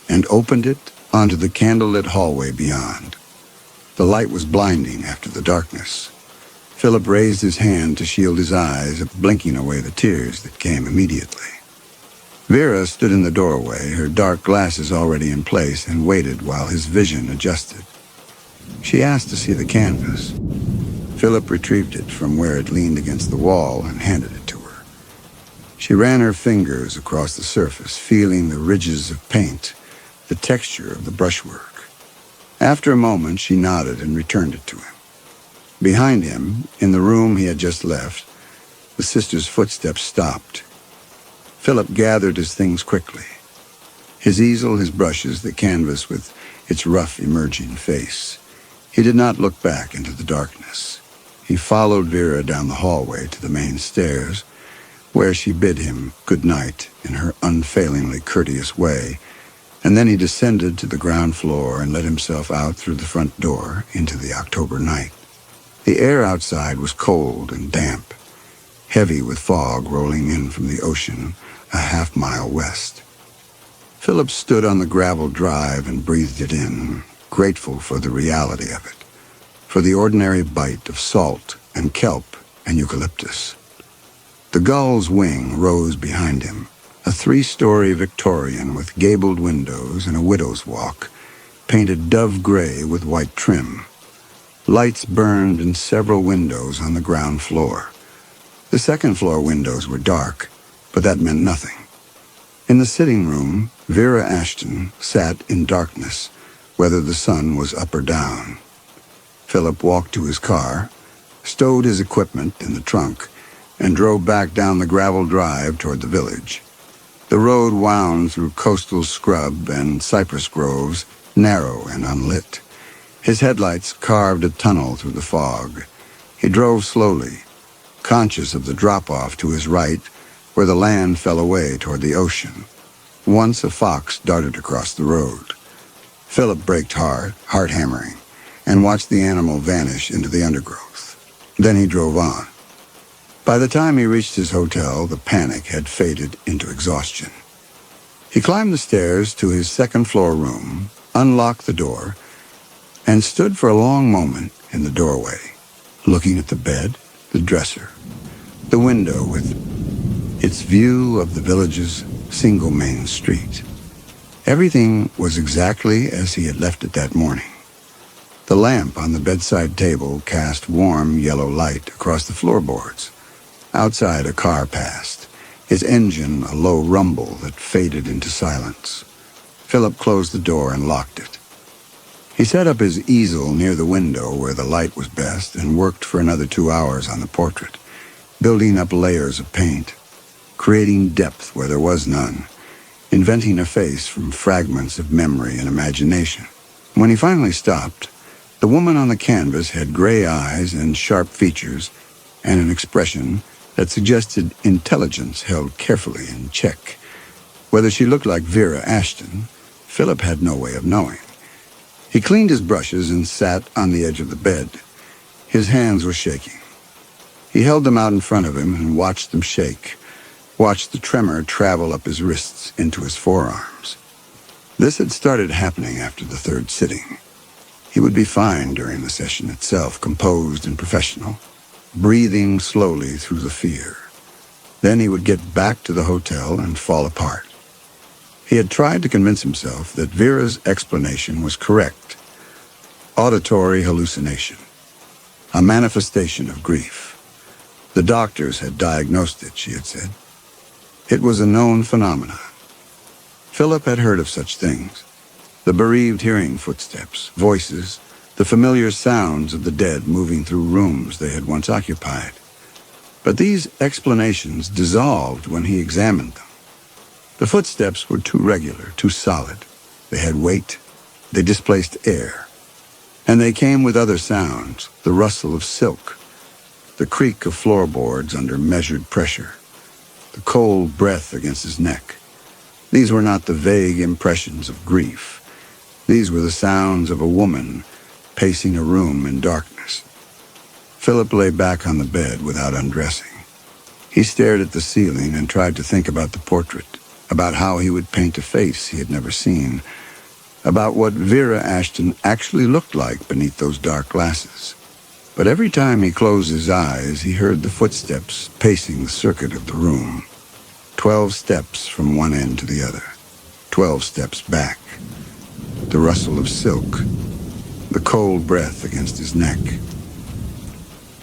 and opened it onto the candlelit hallway beyond. The light was blinding after the darkness. Philip raised his hand to shield his eyes, blinking away the tears that came immediately. Vera stood in the doorway, her dark glasses already in place, and waited while his vision adjusted. She asked to see the canvas. Philip retrieved it from where it leaned against the wall and handed it to her. She ran her fingers across the surface, feeling the ridges of paint, the texture of the brushwork. After a moment, she nodded and returned it to him. Behind him, in the room he had just left, the sisters' footsteps stopped. Philip gathered his things quickly. His easel, his brushes, the canvas with its rough emerging face. He did not look back into the darkness. He followed Vera down the hallway to the main stairs, where she bid him good night in her unfailingly courteous way, and then he descended to the ground floor and let himself out through the front door into the October night. The air outside was cold and damp, heavy with fog rolling in from the ocean a half-mile west. Philip stood on the gravel drive and breathed it in, grateful for the reality of it, for the ordinary bite of salt and kelp and eucalyptus. The gull's wing rose behind him, a 3-story Victorian with gabled windows and a widow's walk, painted dove gray with white trim. Lights burned in several windows on the ground floor. The second-floor windows were dark, but that meant nothing. In the sitting room, Vera Ashton sat in darkness, whether the sun was up or down. Philip walked to his car, stowed his equipment in the trunk, and drove back down the gravel drive toward the village. The road wound through coastal scrub and cypress groves, narrow and unlit. His headlights carved a tunnel through the fog. He drove slowly, conscious of the drop-off to his right, where the land fell away toward the ocean. Once a fox darted across the road. Philip braked hard, heart hammering, and watched the animal vanish into the undergrowth. Then he drove on. By the time he reached his hotel, the panic had faded into exhaustion. He climbed the stairs to his second-floor room, unlocked the door, and stood for a long moment in the doorway, looking at the bed, the dresser, the window with its view of the village's single main street. Everything was exactly as he had left it that morning. The lamp on the bedside table cast warm yellow light across the floorboards. Outside, a car passed, its engine a low rumble that faded into silence. Philip closed the door and locked it. He set up his easel near the window where the light was best and worked for another 2 hours on the portrait, building up layers of paint, creating depth where there was none, inventing a face from fragments of memory and imagination. When he finally stopped, the woman on the canvas had gray eyes and sharp features, and an expression that suggested intelligence held carefully in check. Whether she looked like Vera Ashton, Philip had no way of knowing. He cleaned his brushes and sat on the edge of the bed. His hands were shaking. He held them out in front of him and watched them shake, watched the tremor travel up his wrists into his forearms. This had started happening after the third sitting. He would be fine during the session itself, composed and professional, breathing slowly through the fear. Then he would get back to the hotel and fall apart. He had tried to convince himself that Vera's explanation was correct. Auditory hallucination, a manifestation of grief. The doctors had diagnosed it, she had said. It was a known phenomenon. Philip had heard of such things. The bereaved hearing footsteps, voices, the familiar sounds of the dead moving through rooms they had once occupied. But these explanations dissolved when he examined them. The footsteps were too regular, too solid. They had weight. They displaced air. And they came with other sounds, the rustle of silk, the creak of floorboards under measured pressure, the cold breath against his neck. These were not the vague impressions of grief. These were the sounds of a woman pacing a room in darkness. Philip lay back on the bed without undressing. He stared at the ceiling and tried to think about the portrait, about how he would paint a face he had never seen, about what Vera Ashton actually looked like beneath those dark glasses. But every time he closed his eyes, he heard the footsteps pacing the circuit of the room. 12 steps from one end to the other. 12 steps back. The rustle of silk. The cold breath against his neck.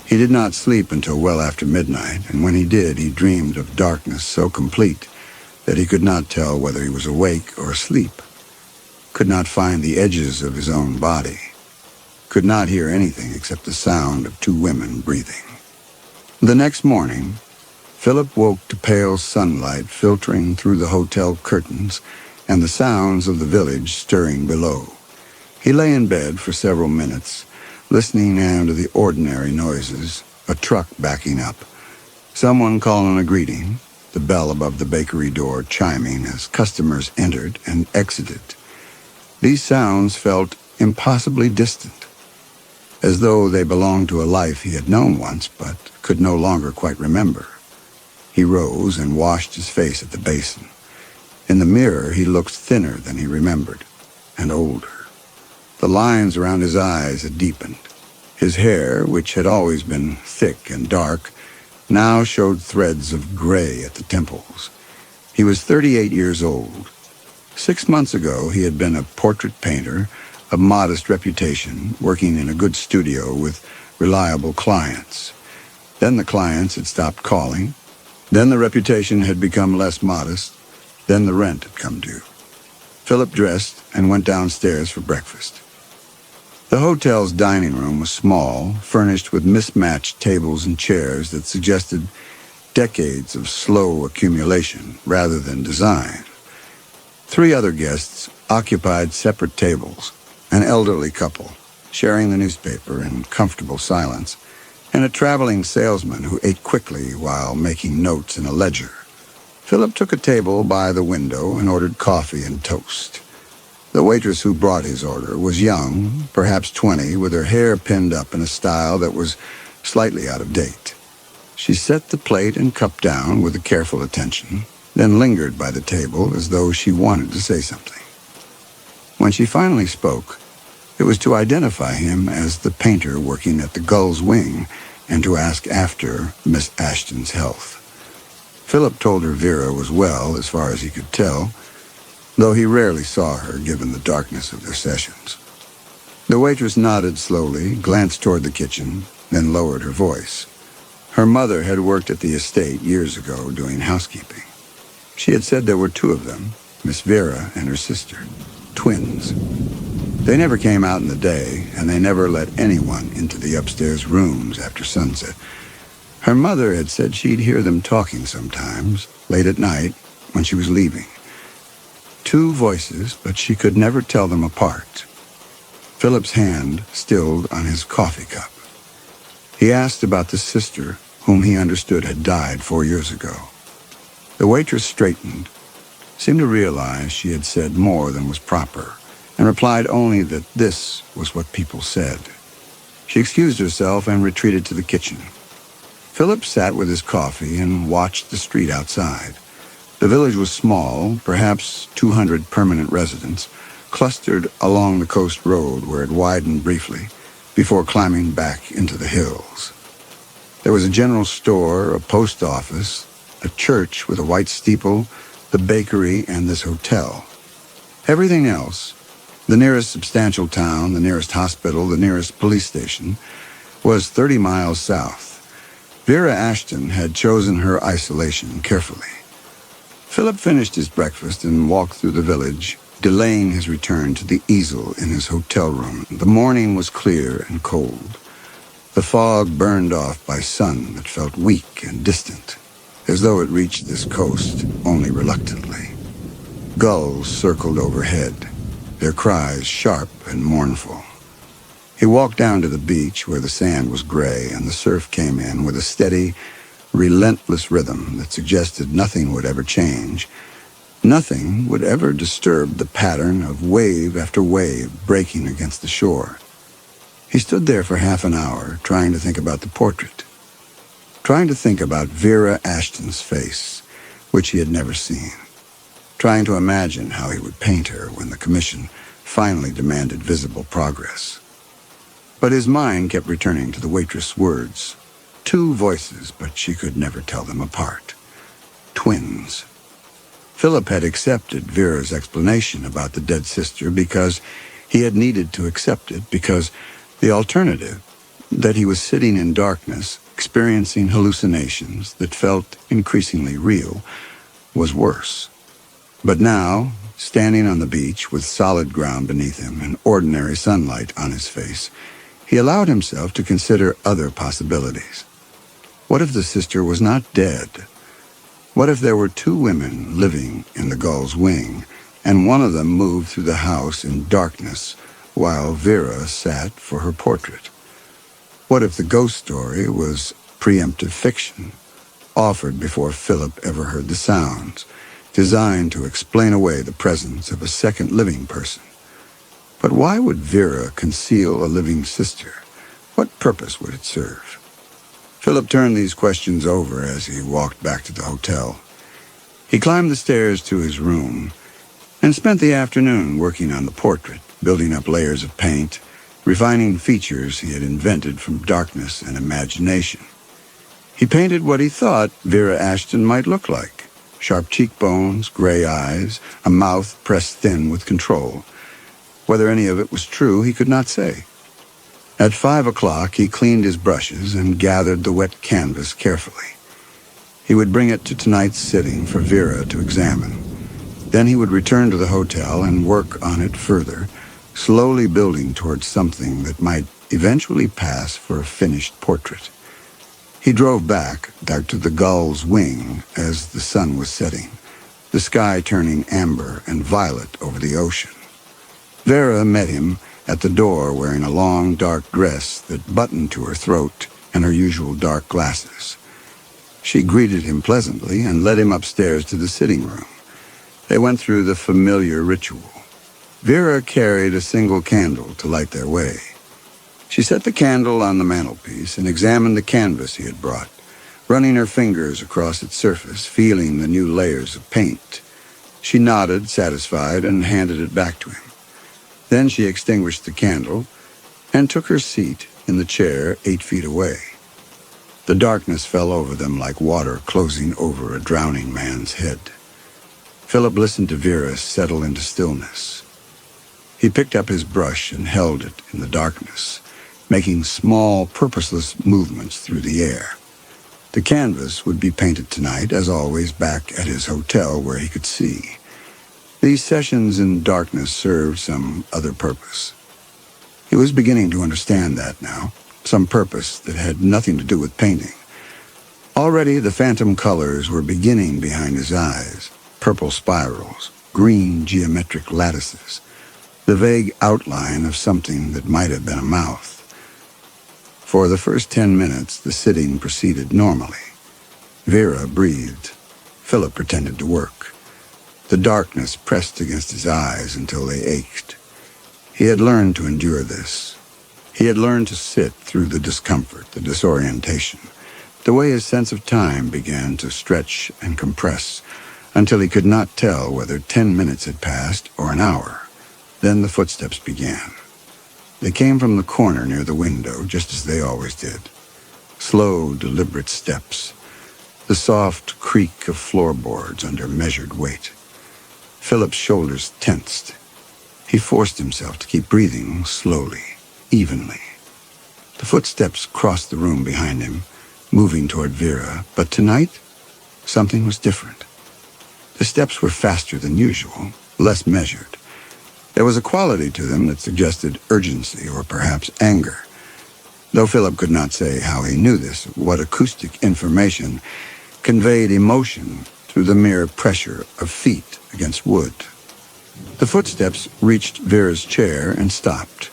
He did not sleep until well after midnight, and when he did, he dreamed of darkness so complete that he could not tell whether he was awake or asleep, could not find the edges of his own body, could not hear anything except the sound of 2 women breathing. The next morning, Philip woke to pale sunlight filtering through the hotel curtains and the sounds of the village stirring below. He lay in bed for several minutes, listening now to the ordinary noises, a truck backing up, someone calling a greeting, the bell above the bakery door chiming as customers entered and exited. These sounds felt impossibly distant, as though they belonged to a life he had known once but could no longer quite remember. He rose and washed his face at the basin. In the mirror, he looked thinner than he remembered, and older. The lines around his eyes had deepened. His hair, which had always been thick and dark, now showed threads of gray at the temples. He was 38 years old. 6 months ago, he had been a portrait painter of modest reputation, working in a good studio with reliable clients. Then the clients had stopped calling. Then the reputation had become less modest. Then the rent had come due. Philip dressed and went downstairs for breakfast. The hotel's dining room was small, furnished with mismatched tables and chairs that suggested decades of slow accumulation rather than design. 3 other guests occupied separate tables, an elderly couple, sharing the newspaper in comfortable silence, and a traveling salesman who ate quickly while making notes in a ledger. Philip took a table by the window and ordered coffee and toast. The waitress who brought his order was young, perhaps 20, with her hair pinned up in a style that was slightly out of date. She set the plate and cup down with a careful attention, then lingered by the table as though she wanted to say something. When she finally spoke, it was to identify him as the painter working at the Gull's Wing and to ask after Miss Ashton's health. Philip told her Vera was well, as far as he could tell, though he rarely saw her given the darkness of their sessions. The waitress nodded slowly, glanced toward the kitchen, then lowered her voice. Her mother had worked at the estate years ago doing housekeeping. She had said there were 2 of them, Miss Vera and her sister, twins. They never came out in the day, and they never let anyone into the upstairs rooms after sunset. Her mother had said she'd hear them talking sometimes, late at night, when she was leaving. 2 voices, but she could never tell them apart. Philip's hand stilled on his coffee cup. He asked about the sister whom he understood had died 4 years ago. The waitress straightened, seemed to realize she had said more than was proper, and replied only that this was what people said. She excused herself and retreated to the kitchen. Philip sat with his coffee and watched the street outside. The village was small, perhaps 200 permanent residents, clustered along the coast road where it widened briefly before climbing back into the hills. There was a general store, a post office, a church with a white steeple, the bakery, and this hotel. Everything else, the nearest substantial town, the nearest hospital, the nearest police station, was 30 miles south. Vera Ashton had chosen her isolation carefully. Philip finished his breakfast and walked through the village, delaying his return to the easel in his hotel room. The morning was clear and cold, the fog burned off by sun that felt weak and distant, as though it reached this coast only reluctantly. Gulls circled overhead, their cries sharp and mournful. He walked down to the beach where the sand was gray and the surf came in with a steady, relentless rhythm that suggested nothing would ever change. Nothing would ever disturb the pattern of wave after wave breaking against the shore. He stood there for half an hour trying to think about the portrait, trying to think about Vera Ashton's face, which he had never seen, trying to imagine how he would paint her when the commission finally demanded visible progress. But his mind kept returning to the waitress' words. 2 voices, but she could never tell them apart. Twins. Philip had accepted Vera's explanation about the dead sister because he had needed to accept it, because the alternative, that he was sitting in darkness, experiencing hallucinations that felt increasingly real, was worse. But now, standing on the beach with solid ground beneath him and ordinary sunlight on his face, he allowed himself to consider other possibilities. What if the sister was not dead? What if there were 2 women living in the Gull's Wing, and one of them moved through the house in darkness while Vera sat for her portrait? What if the ghost story was preemptive fiction, offered before Philip ever heard the sounds, designed to explain away the presence of a second living person? But why would Vera conceal a living sister? What purpose would it serve? Philip turned these questions over as he walked back to the hotel. He climbed the stairs to his room and spent the afternoon working on the portrait, building up layers of paint, refining features he had invented from darkness and imagination. He painted what he thought Vera Ashton might look like: sharp cheekbones, gray eyes, a mouth pressed thin with control. Whether any of it was true, he could not say. At 5 o'clock, he cleaned his brushes and gathered the wet canvas carefully. He would bring it to tonight's sitting for Vera to examine. Then he would return to the hotel and work on it further, slowly building towards something that might eventually pass for a finished portrait. He drove back to the Gull's Wing as the sun was setting, the sky turning amber and violet over the ocean. Vera met him at the door wearing a long, dark dress that buttoned to her throat and her usual dark glasses. She greeted him pleasantly and led him upstairs to the sitting room. They went through the familiar ritual. Vera carried a single candle to light their way. She set the candle on the mantelpiece and examined the canvas he had brought, running her fingers across its surface, feeling the new layers of paint. She nodded, satisfied, and handed it back to him. Then she extinguished the candle and took her seat in the chair 8 feet away. The darkness fell over them like water closing over a drowning man's head. Philip listened to Vera settle into stillness. He picked up his brush and held it in the darkness, making small, purposeless movements through the air. The canvas would be painted tonight, as always, back at his hotel where he could see. These sessions in darkness served some other purpose. He was beginning to understand that now, some purpose that had nothing to do with painting. Already the phantom colors were beginning behind his eyes, purple spirals, green geometric lattices, the vague outline of something that might have been a mouth. For the first 10 minutes, the sitting proceeded normally. Vera breathed. Philip pretended to work. The darkness pressed against his eyes until they ached. He had learned to endure this. He had learned to sit through the discomfort, the disorientation, the way his sense of time began to stretch and compress until he could not tell whether 10 minutes had passed or an hour. Then the footsteps began. They came from the corner near the window, just as they always did. Slow, deliberate steps, the soft creak of floorboards under measured weight. Philip's shoulders tensed. He forced himself to keep breathing slowly, evenly. The footsteps crossed the room behind him, moving toward Vera, but tonight, something was different. The steps were faster than usual, less measured. There was a quality to them that suggested urgency or perhaps anger. Though Philip could not say how he knew this, what acoustic information conveyed emotion through the mere pressure of feet against wood. The footsteps reached Vera's chair and stopped.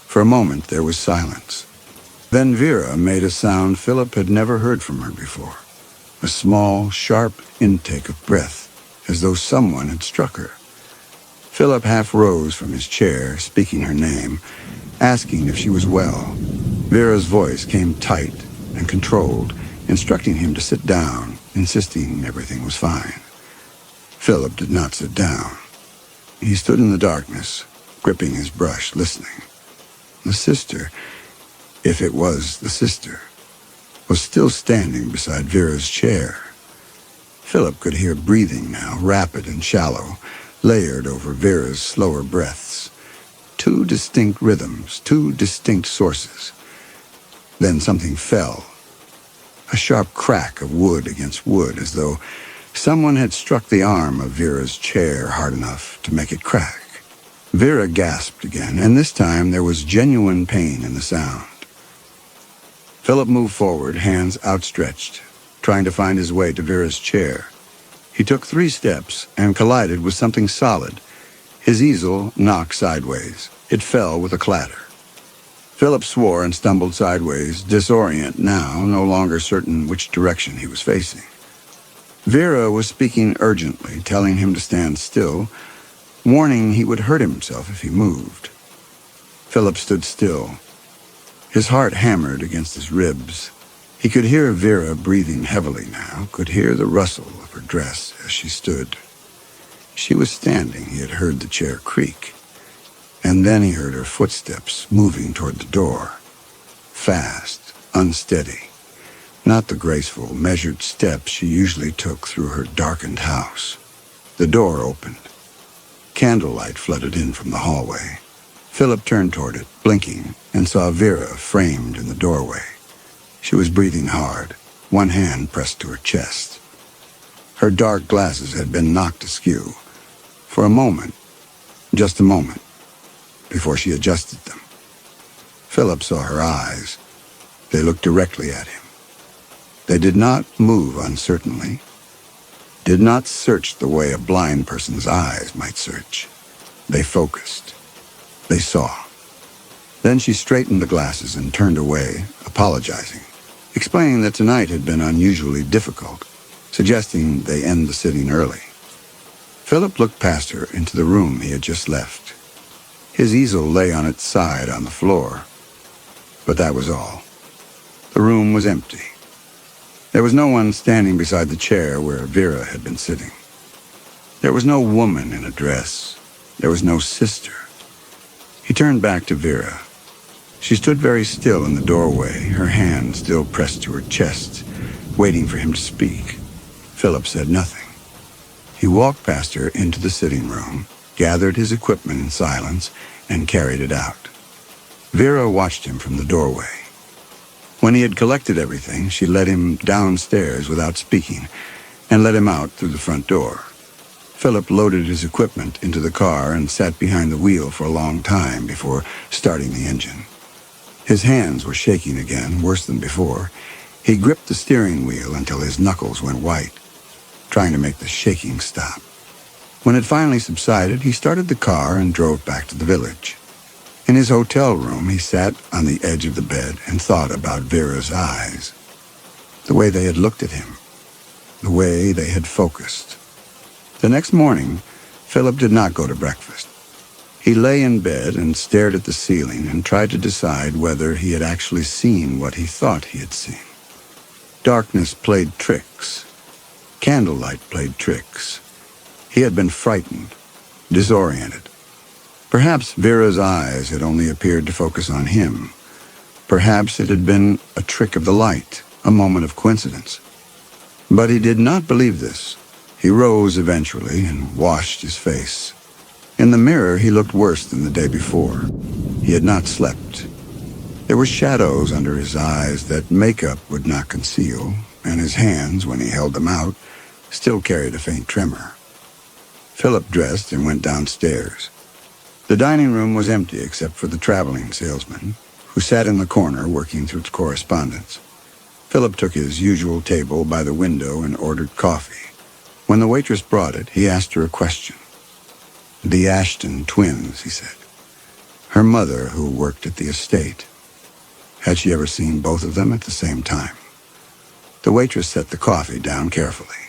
For a moment there was silence. Then Vera made a sound Philip had never heard from her before. A small, sharp intake of breath, as though someone had struck her. Philip half rose from his chair, speaking her name, asking if she was well. Vera's voice came tight and controlled, instructing him to sit down, insisting everything was fine. Philip did not sit down. He stood in the darkness, gripping his brush, listening. The sister, if it was the sister, was still standing beside Vera's chair. Philip could hear breathing now, rapid and shallow, layered over Vera's slower breaths. Two distinct rhythms, two distinct sources. Then something fell. A sharp crack of wood against wood, as though someone had struck the arm of Vera's chair hard enough to make it crack. Vera gasped again, and this time there was genuine pain in the sound. Philip moved forward, hands outstretched, trying to find his way to Vera's chair. He took 3 steps and collided with something solid. His easel knocked sideways. It fell with a clatter. Philip swore and stumbled sideways, disorient now, no longer certain which direction he was facing. Vera was speaking urgently, telling him to stand still, warning he would hurt himself if he moved. Philip stood still. His heart hammered against his ribs. He could hear Vera breathing heavily now, could hear the rustle of her dress as she stood. She was standing. He had heard the chair creak. And then he heard her footsteps moving toward the door. Fast, unsteady. Not the graceful, measured steps she usually took through her darkened house. The door opened. Candlelight flooded in from the hallway. Philip turned toward it, blinking, and saw Vera framed in the doorway. She was breathing hard, one hand pressed to her chest. Her dark glasses had been knocked askew. For a moment, just a moment, before she adjusted them. Philip saw her eyes. They looked directly at him. They did not move uncertainly, did not search the way a blind person's eyes might search. They focused. They saw. Then she straightened the glasses and turned away, apologizing, explaining that tonight had been unusually difficult, suggesting they end the sitting early. Philip looked past her into the room he had just left. His easel lay on its side on the floor, but that was all. The room was empty. There was no one standing beside the chair where Vera had been sitting. There was no woman in a dress. There was no sister. He turned back to Vera. She stood very still in the doorway, her hand still pressed to her chest, waiting for him to speak. Philip said nothing. He walked past her into the sitting room, gathered his equipment in silence, and carried it out. Vera watched him from the doorway. When he had collected everything, she led him downstairs without speaking, and let him out through the front door. Philip loaded his equipment into the car and sat behind the wheel for a long time before starting the engine. His hands were shaking again, worse than before. He gripped the steering wheel until his knuckles went white, trying to make the shaking stop. When it finally subsided, he started the car and drove back to the village. In his hotel room, he sat on the edge of the bed and thought about Vera's eyes, the way they had looked at him, the way they had focused. The next morning, Philip did not go to breakfast. He lay in bed and stared at the ceiling and tried to decide whether he had actually seen what he thought he had seen. Darkness played tricks. Candlelight played tricks. He had been frightened, disoriented. Perhaps Vera's eyes had only appeared to focus on him. Perhaps it had been a trick of the light, a moment of coincidence. But he did not believe this. He rose eventually and washed his face. In the mirror, he looked worse than the day before. He had not slept. There were shadows under his eyes that makeup would not conceal, and his hands, when he held them out, still carried a faint tremor. Philip dressed and went downstairs. The dining room was empty except for the traveling salesman, who sat in the corner working through correspondence. Philip took his usual table by the window and ordered coffee. When the waitress brought it, he asked her a question. The Ashton twins, he said. Her mother, who worked at the estate. Had she ever seen both of them at the same time? The waitress set the coffee down carefully.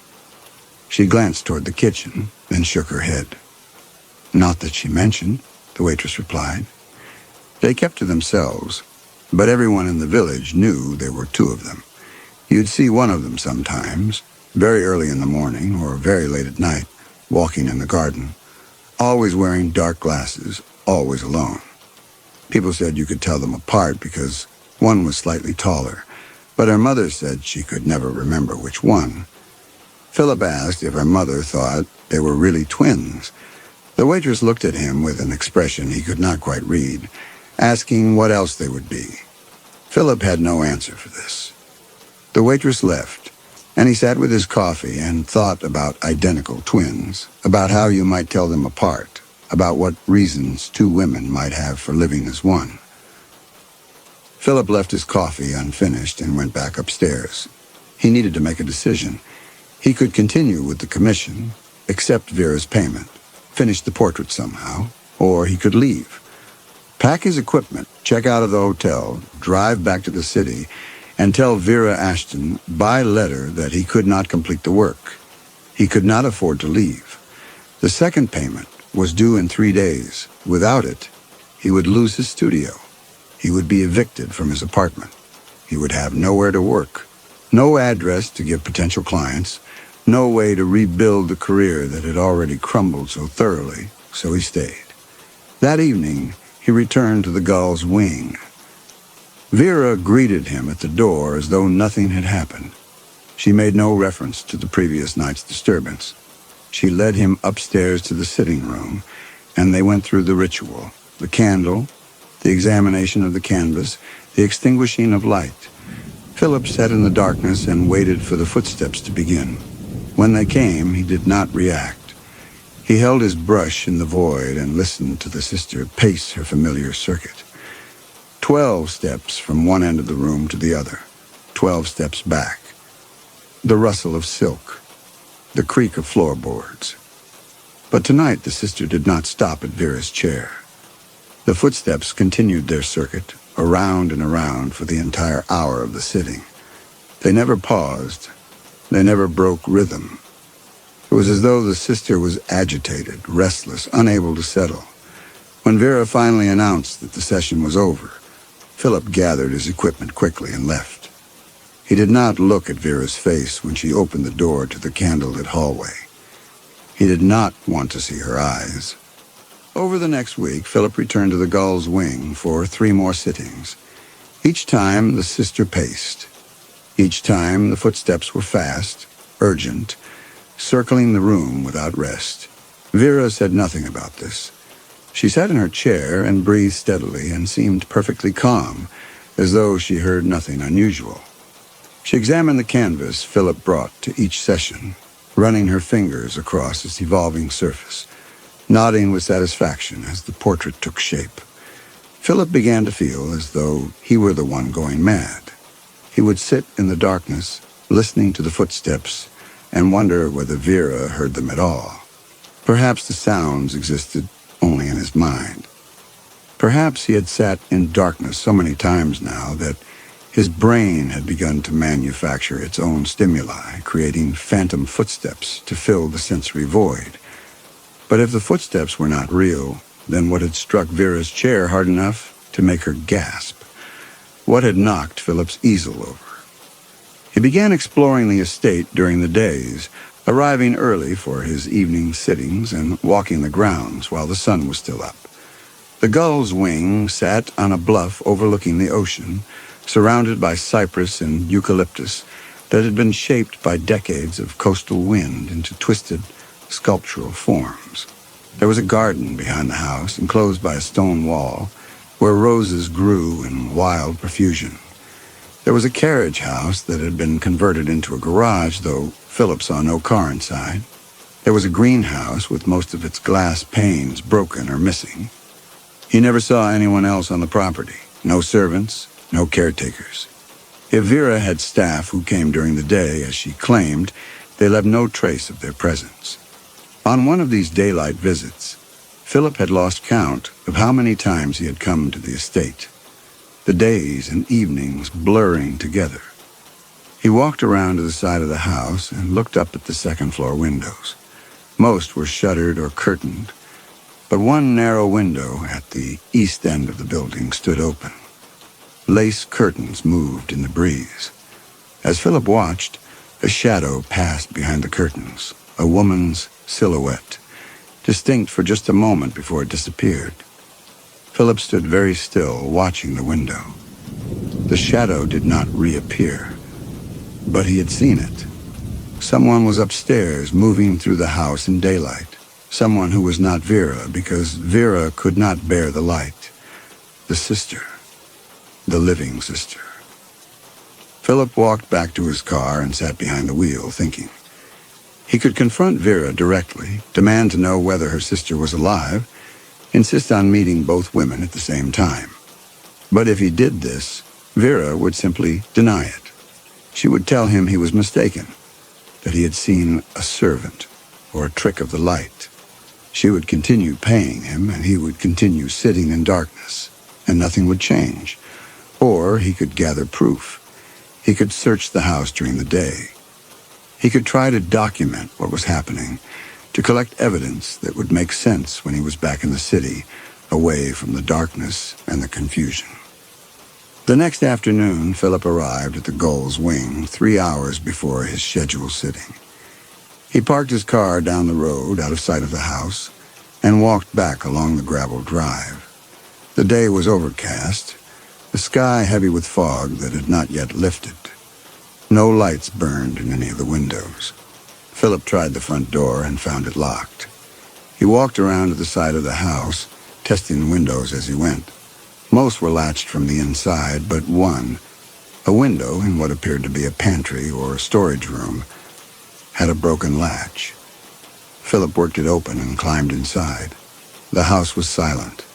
She glanced toward the kitchen, then shook her head. Not that she mentioned, the waitress replied. They kept to themselves, but everyone in the village knew there were two of them. You'd see one of them sometimes, very early in the morning or very late at night, walking in the garden, always wearing dark glasses, always alone. People said you could tell them apart because one was slightly taller, but her mother said she could never remember which one. Philip asked if her mother thought they were really twins. The waitress looked at him with an expression he could not quite read, asking what else they would be. Philip had no answer for this. The waitress left, and he sat with his coffee and thought about identical twins, about how you might tell them apart, about what reasons two women might have for living as one. Philip left his coffee unfinished and went back upstairs. He needed to make a decision. He could continue with the commission, accept Vera's payment, finish the portrait somehow, or he could leave. Pack his equipment, check out of the hotel, drive back to the city, and tell Vera Ashton by letter that he could not complete the work. He could not afford to leave. The second payment was due in 3 days. Without it, he would lose his studio. He would be evicted from his apartment. He would have nowhere to work, no address to give potential clients, no way to rebuild the career that had already crumbled so thoroughly, so he stayed. That evening, he returned to the Gull's Wing. Vera greeted him at the door as though nothing had happened. She made no reference to the previous night's disturbance. She led him upstairs to the sitting room, and they went through the ritual, the candle, the examination of the canvas, the extinguishing of light. Philip sat in the darkness and waited for the footsteps to begin. When they came, he did not react. He held his brush in the void and listened to the sister pace her familiar circuit. 12 steps from one end of the room to the other, 12 steps back. The rustle of silk, the creak of floorboards. But tonight the sister did not stop at Vera's chair. The footsteps continued their circuit, around and around for the entire hour of the sitting. They never paused. They never broke rhythm. It was as though the sister was agitated, restless, unable to settle. When Vera finally announced that the session was over, Philip gathered his equipment quickly and left. He did not look at Vera's face when she opened the door to the candlelit hallway. He did not want to see her eyes. Over the next week, Philip returned to the Gull's Wing for 3 more sittings. Each time, the sister paced. Each time, the footsteps were fast, urgent, circling the room without rest. Vera said nothing about this. She sat in her chair and breathed steadily and seemed perfectly calm, as though she heard nothing unusual. She examined the canvas Philip brought to each session, running her fingers across its evolving surface, nodding with satisfaction as the portrait took shape. Philip began to feel as though he were the one going mad. He would sit in the darkness, listening to the footsteps, and wonder whether Vera heard them at all. Perhaps the sounds existed only in his mind. Perhaps he had sat in darkness so many times now that his brain had begun to manufacture its own stimuli, creating phantom footsteps to fill the sensory void. But if the footsteps were not real, then what had struck Vera's chair hard enough to make her gasp? What had knocked Philip's easel over? He began exploring the estate during the days, arriving early for his evening sittings and walking the grounds while the sun was still up. The Gull's Wing sat on a bluff overlooking the ocean, surrounded by cypress and eucalyptus that had been shaped by decades of coastal wind into twisted, sculptural forms. There was a garden behind the house, enclosed by a stone wall, where roses grew in wild profusion. There was a carriage house that had been converted into a garage, though Philip saw no car inside. There was a greenhouse with most of its glass panes broken or missing. He never saw anyone else on the property. No servants, no caretakers. If Vera had staff who came during the day, as she claimed, they left no trace of their presence. On one of these daylight visits, Philip had lost count of how many times he had come to the estate, the days and evenings blurring together. He walked around to the side of the house and looked up at the second-floor windows. Most were shuttered or curtained, but one narrow window at the east end of the building stood open. Lace curtains moved in the breeze. As Philip watched, a shadow passed behind the curtains, a woman's silhouette, distinct for just a moment before it disappeared. Philip stood very still, watching the window. The shadow did not reappear, but he had seen it. Someone was upstairs, moving through the house in daylight. Someone who was not Vera, because Vera could not bear the light. The sister. The living sister. Philip walked back to his car and sat behind the wheel, thinking. He could confront Vera directly, demand to know whether her sister was alive, insist on meeting both women at the same time. But if he did this, Vera would simply deny it. She would tell him he was mistaken, that he had seen a servant or a trick of the light. She would continue paying him, and he would continue sitting in darkness, and nothing would change. Or he could gather proof. He could search the house during the day. He could try to document what was happening, to collect evidence that would make sense when he was back in the city, away from the darkness and the confusion. The next afternoon, Philip arrived at the Gull's Wing 3 hours before his scheduled sitting. He parked his car down the road out of sight of the house and walked back along the gravel drive. The day was overcast, the sky heavy with fog that had not yet lifted. No lights burned in any of the windows. Philip tried the front door and found it locked. He walked around to the side of the house, testing the windows as he went. Most were latched from the inside, but one, a window in what appeared to be a pantry or storage room, had a broken latch. Philip worked it open and climbed inside. The house was silent.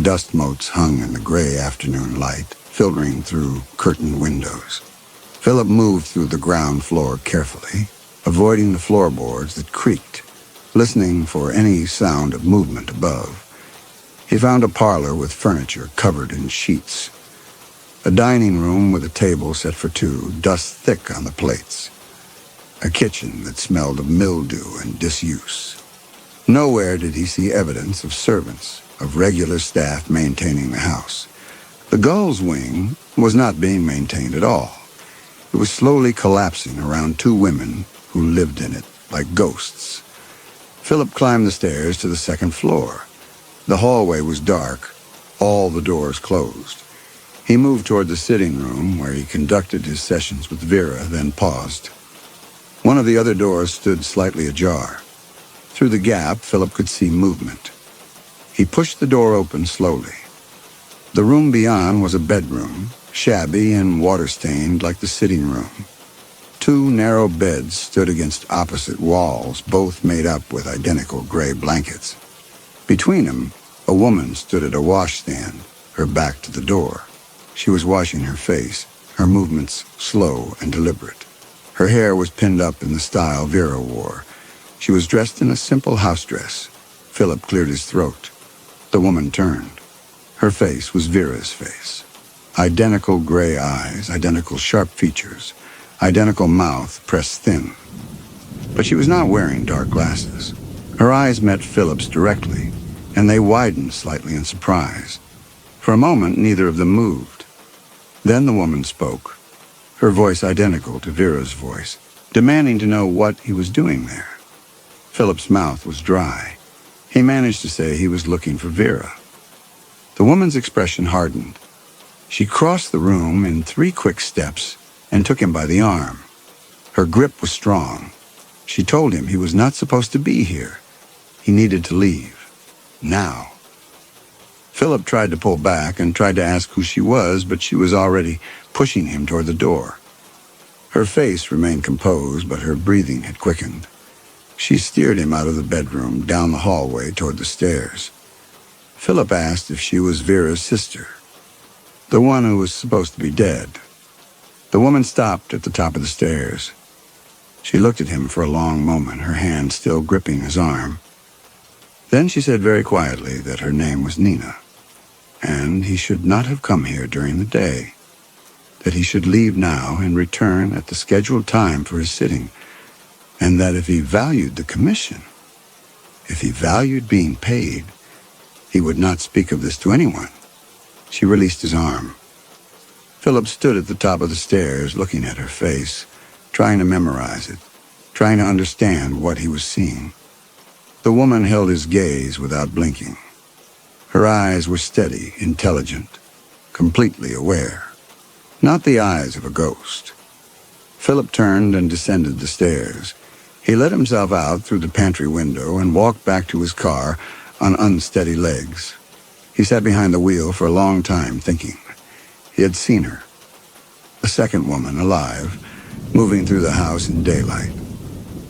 Dust motes hung in the gray afternoon light, filtering through curtained windows. Philip moved through the ground floor carefully, avoiding the floorboards that creaked, listening for any sound of movement above. He found a parlor with furniture covered in sheets. A dining room with a table set for two, dust thick on the plates. A kitchen that smelled of mildew and disuse. Nowhere did he see evidence of servants, of regular staff maintaining the house. The Gull's Wing was not being maintained at all. It was slowly collapsing around two women who lived in it like ghosts. Philip climbed the stairs to the second floor. The hallway was dark, all the doors closed. He moved toward the sitting room where he conducted his sessions with Vera, then paused. One of the other doors stood slightly ajar. Through the gap, Philip could see movement. He pushed the door open slowly. The room beyond was a bedroom, shabby and water-stained like the sitting room. Two narrow beds stood against opposite walls, both made up with identical gray blankets. Between them, a woman stood at a washstand, her back to the door. She was washing her face, her movements slow and deliberate. Her hair was pinned up in the style Vera wore. She was dressed in a simple house dress. Philip cleared his throat. The woman turned. Her face was Vera's face. Identical gray eyes, identical sharp features, identical mouth pressed thin. But she was not wearing dark glasses. Her eyes met Philip's directly, and they widened slightly in surprise. For a moment, neither of them moved. Then the woman spoke, her voice identical to Vera's voice, demanding to know what he was doing there. Philip's mouth was dry. He managed to say he was looking for Vera. The woman's expression hardened. She crossed the room in 3 quick steps and took him by the arm. Her grip was strong. She told him he was not supposed to be here. He needed to leave. Now. Philip tried to pull back and tried to ask who she was, but she was already pushing him toward the door. Her face remained composed, but her breathing had quickened. She steered him out of the bedroom, down the hallway toward the stairs. Philip asked if she was Vera's sister, the one who was supposed to be dead. The woman stopped at the top of the stairs. She looked at him for a long moment, her hand still gripping his arm. Then she said very quietly that her name was Nina, and he should not have come here during the day, that he should leave now and return at the scheduled time for his sitting, and that if he valued the commission, if he valued being paid, he would not speak of this to anyone. She released his arm. Philip stood at the top of the stairs, looking at her face, trying to memorize it, trying to understand what he was seeing. The woman held his gaze without blinking. Her eyes were steady, intelligent, completely aware. Not the eyes of a ghost. Philip turned and descended the stairs. He let himself out through the pantry window and walked back to his car on unsteady legs. He sat behind the wheel for a long time, thinking. He had seen her. A second woman, alive, moving through the house in daylight.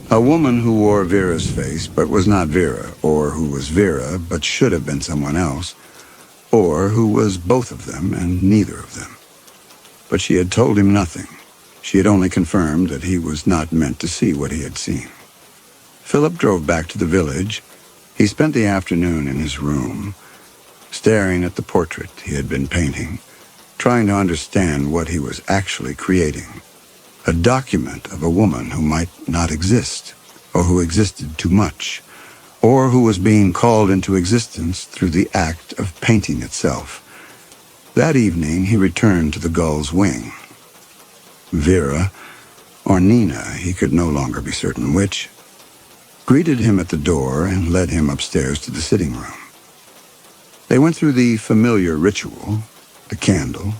A woman who wore Vera's face but was not Vera, or who was Vera but should have been someone else, or who was both of them and neither of them. But she had told him nothing. She had only confirmed that he was not meant to see what he had seen. Philip drove back to the village. He spent the afternoon in his room, staring at the portrait he had been painting, trying to understand what he was actually creating. A document of a woman who might not exist, or who existed too much, or who was being called into existence through the act of painting itself. That evening he returned to the Gull's Wing. Vera, or Nina, he could no longer be certain which, greeted him at the door and led him upstairs to the sitting room. They went through the familiar ritual, the candle,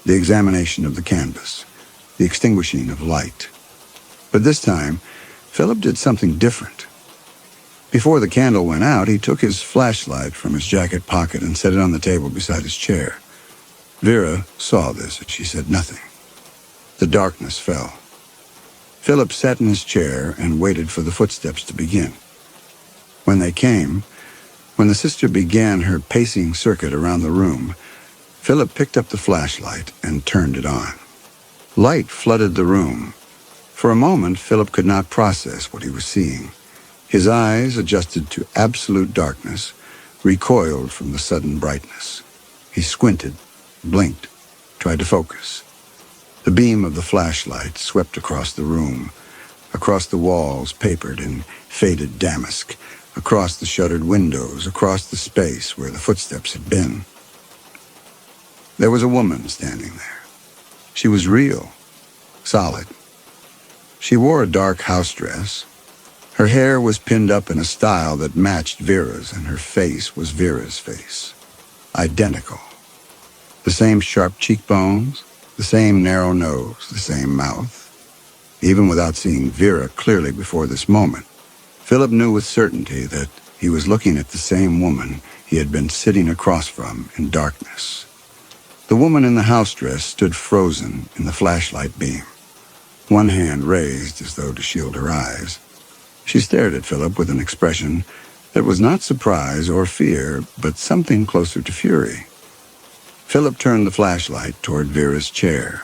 the examination of the canvas, the extinguishing of light. But this time, Philip did something different. Before the candle went out, he took his flashlight from his jacket pocket and set it on the table beside his chair. Vera saw this, and she said nothing. The darkness fell. Philip sat in his chair and waited for the footsteps to begin. When they came, when the sister began her pacing circuit around the room, Philip picked up the flashlight and turned it on. Light flooded the room. For a moment, Philip could not process what he was seeing. His eyes, adjusted to absolute darkness, recoiled from the sudden brightness. He squinted, blinked, tried to focus. The beam of the flashlight swept across the room, across the walls papered in faded damask, across the shuttered windows, across the space where the footsteps had been. There was a woman standing there. She was real, solid. She wore a dark house dress. Her hair was pinned up in a style that matched Vera's, and her face was Vera's face. Identical. The same sharp cheekbones, the same narrow nose, the same mouth. Even without seeing Vera clearly before this moment, Philip knew with certainty that he was looking at the same woman he had been sitting across from in darkness. The woman in the house dress stood frozen in the flashlight beam, one hand raised as though to shield her eyes. She stared at Philip with an expression that was not surprise or fear, but something closer to fury. Philip turned the flashlight toward Vera's chair.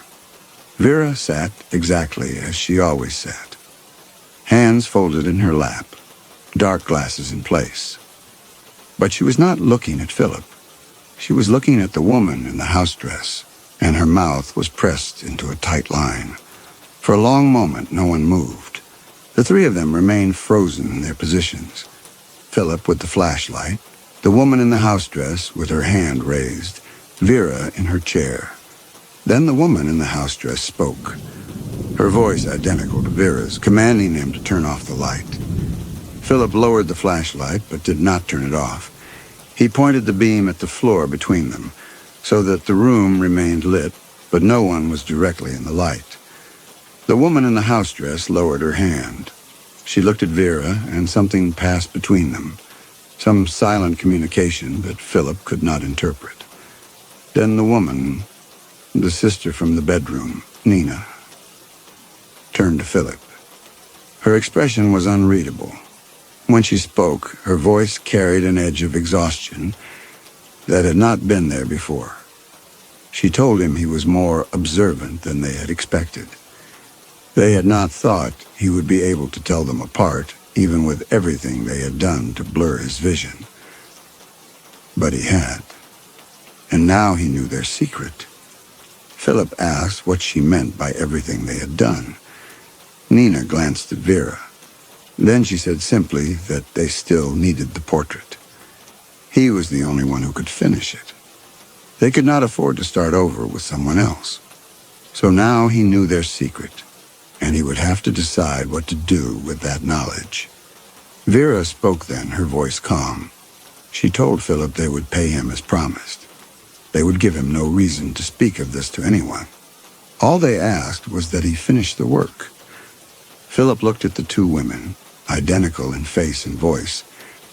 Vera sat exactly as she always sat, hands folded in her lap, dark glasses in place. But she was not looking at Philip. She was looking at the woman in the house dress, and her mouth was pressed into a tight line. For a long moment, no one moved. The three of them remained frozen in their positions. Philip with the flashlight, the woman in the house dress with her hand raised, Vera in her chair. Then the woman in the house dress spoke, her voice identical to Vera's, commanding him to turn off the light. Philip lowered the flashlight, but did not turn it off. He pointed the beam at the floor between them, so that the room remained lit, but no one was directly in the light. The woman in the house dress lowered her hand. She looked at Vera, and something passed between them, some silent communication that Philip could not interpret. Then the woman, the sister from the bedroom, Nina, turned to Philip. Her expression was unreadable. When she spoke, her voice carried an edge of exhaustion that had not been there before. She told him he was more observant than they had expected. They had not thought he would be able to tell them apart, even with everything they had done to blur his vision. But he had. And now he knew their secret. Philip asked what she meant by everything they had done. Nina glanced at Vera. Then she said simply that they still needed the portrait. He was the only one who could finish it. They could not afford to start over with someone else. So now he knew their secret, and he would have to decide what to do with that knowledge. Vera spoke then, her voice calm. She told Philip they would pay him as promised. They would give him no reason to speak of this to anyone. All they asked was that he finish the work. Philip looked at the two women, identical in face and voice,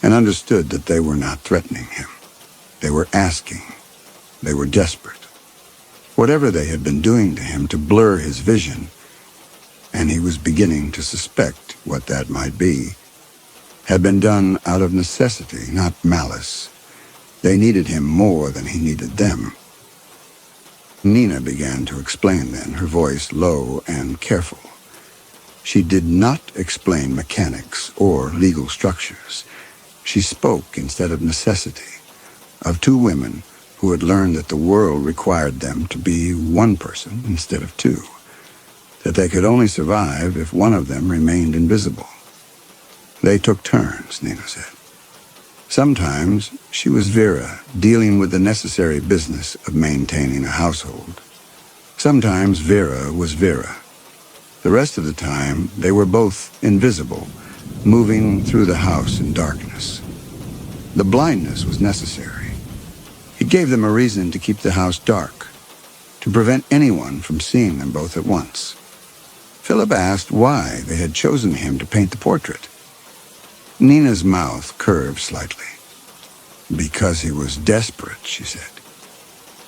and understood that they were not threatening him. They were asking. They were desperate. Whatever they had been doing to him to blur his vision, and he was beginning to suspect what that might be, had been done out of necessity, not malice. They needed him more than he needed them. Nina began to explain then, her voice low and careful. She did not explain mechanics or legal structures. She spoke, instead of necessity, of two women who had learned that the world required them to be one person instead of two, that they could only survive if one of them remained invisible. They took turns, Nina said. Sometimes she was Vera, dealing with the necessary business of maintaining a household. Sometimes Vera was Vera. The rest of the time, they were both invisible, moving through the house in darkness. The blindness was necessary. It gave them a reason to keep the house dark, to prevent anyone from seeing them both at once. Philip asked why they had chosen him to paint the portrait. Nina's mouth curved slightly. Because he was desperate, she said.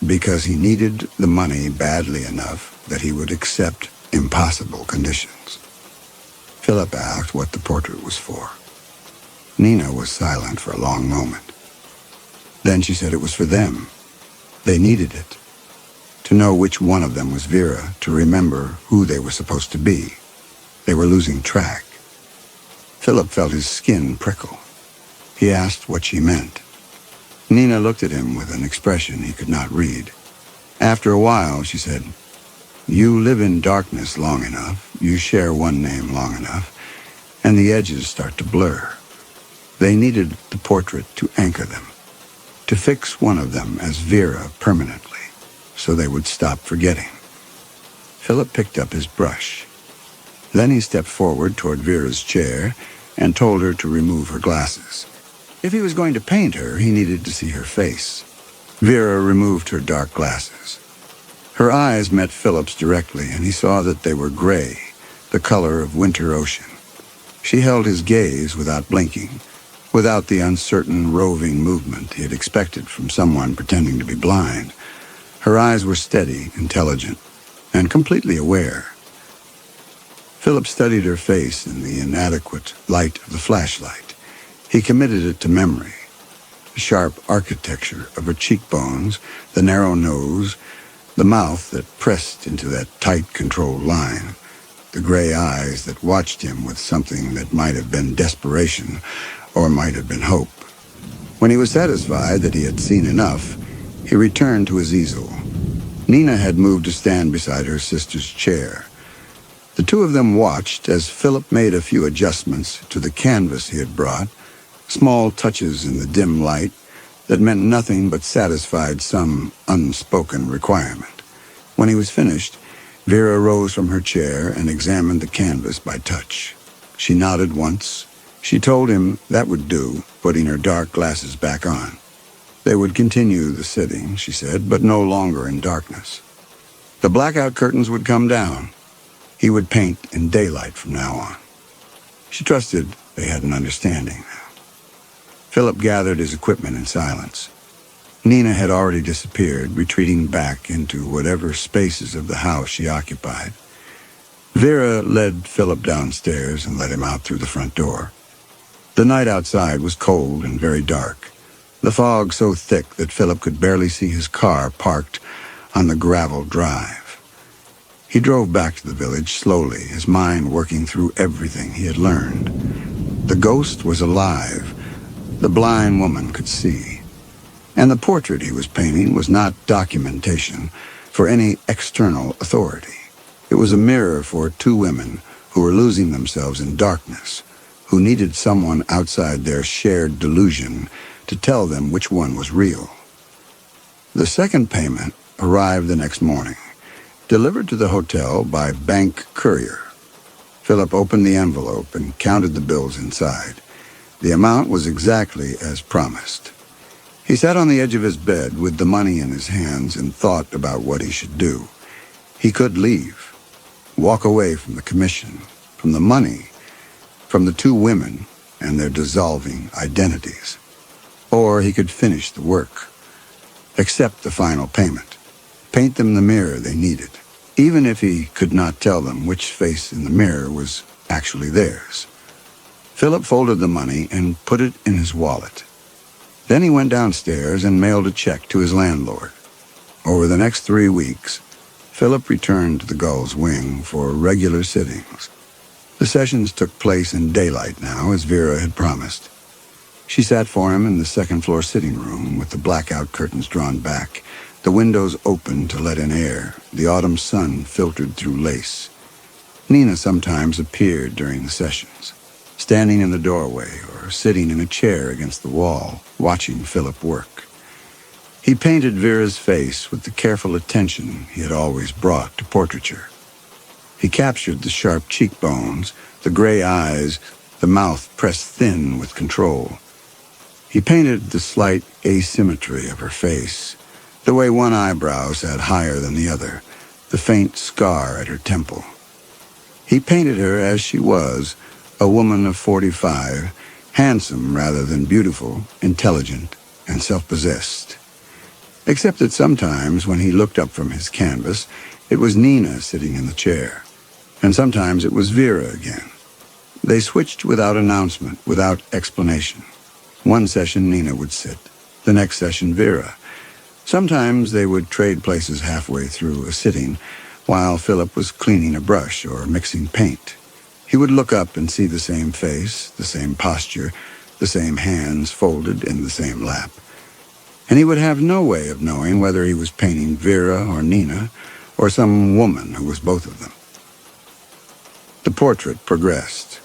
Because he needed the money badly enough that he would accept impossible conditions. Philip asked what the portrait was for. Nina was silent for a long moment. Then she said it was for them. They needed it. To know which one of them was Vera, to remember who they were supposed to be. They were losing track. Philip felt his skin prickle. He asked what she meant. Nina looked at him with an expression he could not read. After a while, she said, "You live in darkness long enough, you share one name long enough, and the edges start to blur. They needed the portrait to anchor them, to fix one of them as Vera permanently, so they would stop forgetting." Philip picked up his brush. Then he stepped forward toward Vera's chair and told her to remove her glasses. If he was going to paint her, he needed to see her face. Vera removed her dark glasses. Her eyes met Philip's directly, and he saw that they were gray, the color of winter ocean. She held his gaze without blinking, without the uncertain, roving movement he had expected from someone pretending to be blind. Her eyes were steady, intelligent, and completely aware. Philip studied her face in the inadequate light of the flashlight. He committed it to memory. The sharp architecture of her cheekbones, the narrow nose, the mouth that pressed into that tight, controlled line, the gray eyes that watched him with something that might have been desperation or might have been hope. When he was satisfied that he had seen enough, He returned to his easel. Nina had moved to stand beside her sister's chair. The two of them watched as Philip made a few adjustments to the canvas he had brought, small touches in the dim light that meant nothing but satisfied some unspoken requirement. When he was finished, Vera rose from her chair and examined the canvas by touch. She nodded once. She told him that would do, putting her dark glasses back on. They would continue the sitting, she said, but no longer in darkness. The blackout curtains would come down. He would paint in daylight from now on. She trusted they had an understanding now. Philip gathered his equipment in silence. Nina had already disappeared, retreating back into whatever spaces of the house she occupied. Vera led Philip downstairs and let him out through the front door. The night outside was cold and very dark, the fog so thick that Philip could barely see his car parked on the gravel drive. He drove back to the village slowly, his mind working through everything he had learned. The ghost was alive. The blind woman could see. And the portrait he was painting was not documentation for any external authority. It was a mirror for two women who were losing themselves in darkness, who needed someone outside their shared delusion to tell them which one was real. The second payment arrived the next morning, delivered to the hotel by bank courier. Philip opened the envelope and counted the bills inside. The amount was exactly as promised. He sat on the edge of his bed with the money in his hands and thought about what he should do. He could leave, walk away from the commission, from the money, from the two women and their dissolving identities. Or he could finish the work, accept the final payment, paint them the mirror they needed, even if he could not tell them which face in the mirror was actually theirs. Philip folded the money and put it in his wallet. Then he went downstairs and mailed a check to his landlord. Over the next 3 weeks, Philip returned to the Gull's Wing for regular sittings. The sessions took place in daylight now, as Vera had promised. She sat for him in the second-floor sitting room with the blackout curtains drawn back, the windows open to let in air, the autumn sun filtered through lace. Nina sometimes appeared during the sessions, standing in the doorway or sitting in a chair against the wall, watching Philip work. He painted Vera's face with the careful attention he had always brought to portraiture. He captured the sharp cheekbones, the gray eyes, the mouth pressed thin with control. He painted the slight asymmetry of her face, the way one eyebrow sat higher than the other, the faint scar at her temple. He painted her as she was, a woman of 45, handsome rather than beautiful, intelligent, and self-possessed. Except that sometimes when he looked up from his canvas, it was Nina sitting in the chair, and sometimes it was Vera again. They switched without announcement, without explanation. One session Nina would sit, the next session Vera. Sometimes they would trade places halfway through a sitting, while Philip was cleaning a brush or mixing paint. He would look up and see the same face, the same posture, the same hands folded in the same lap. And he would have no way of knowing whether he was painting Vera or Nina, or some woman who was both of them. The portrait progressed.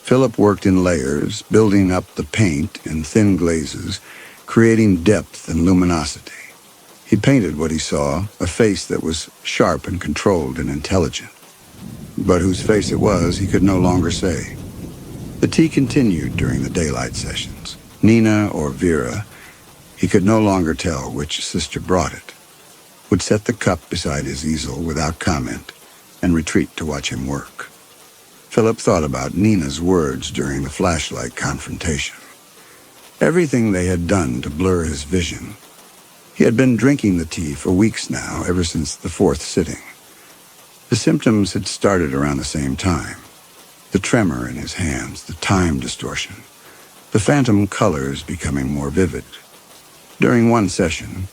Philip worked in layers, building up the paint in thin glazes, creating depth and luminosity. He painted what he saw, a face that was sharp and controlled and intelligent. But whose face it was, he could no longer say. The tea continued during the daylight sessions. Nina or Vera, he could no longer tell which sister brought it, would set the cup beside his easel without comment and retreat to watch him work. Philip thought about Nina's words during the flashlight confrontation. Everything they had done to blur his vision. He had been drinking the tea for weeks now, ever since the fourth sitting. The symptoms had started around the same time. The tremor in his hands, the time distortion, the phantom colors becoming more vivid. During one session,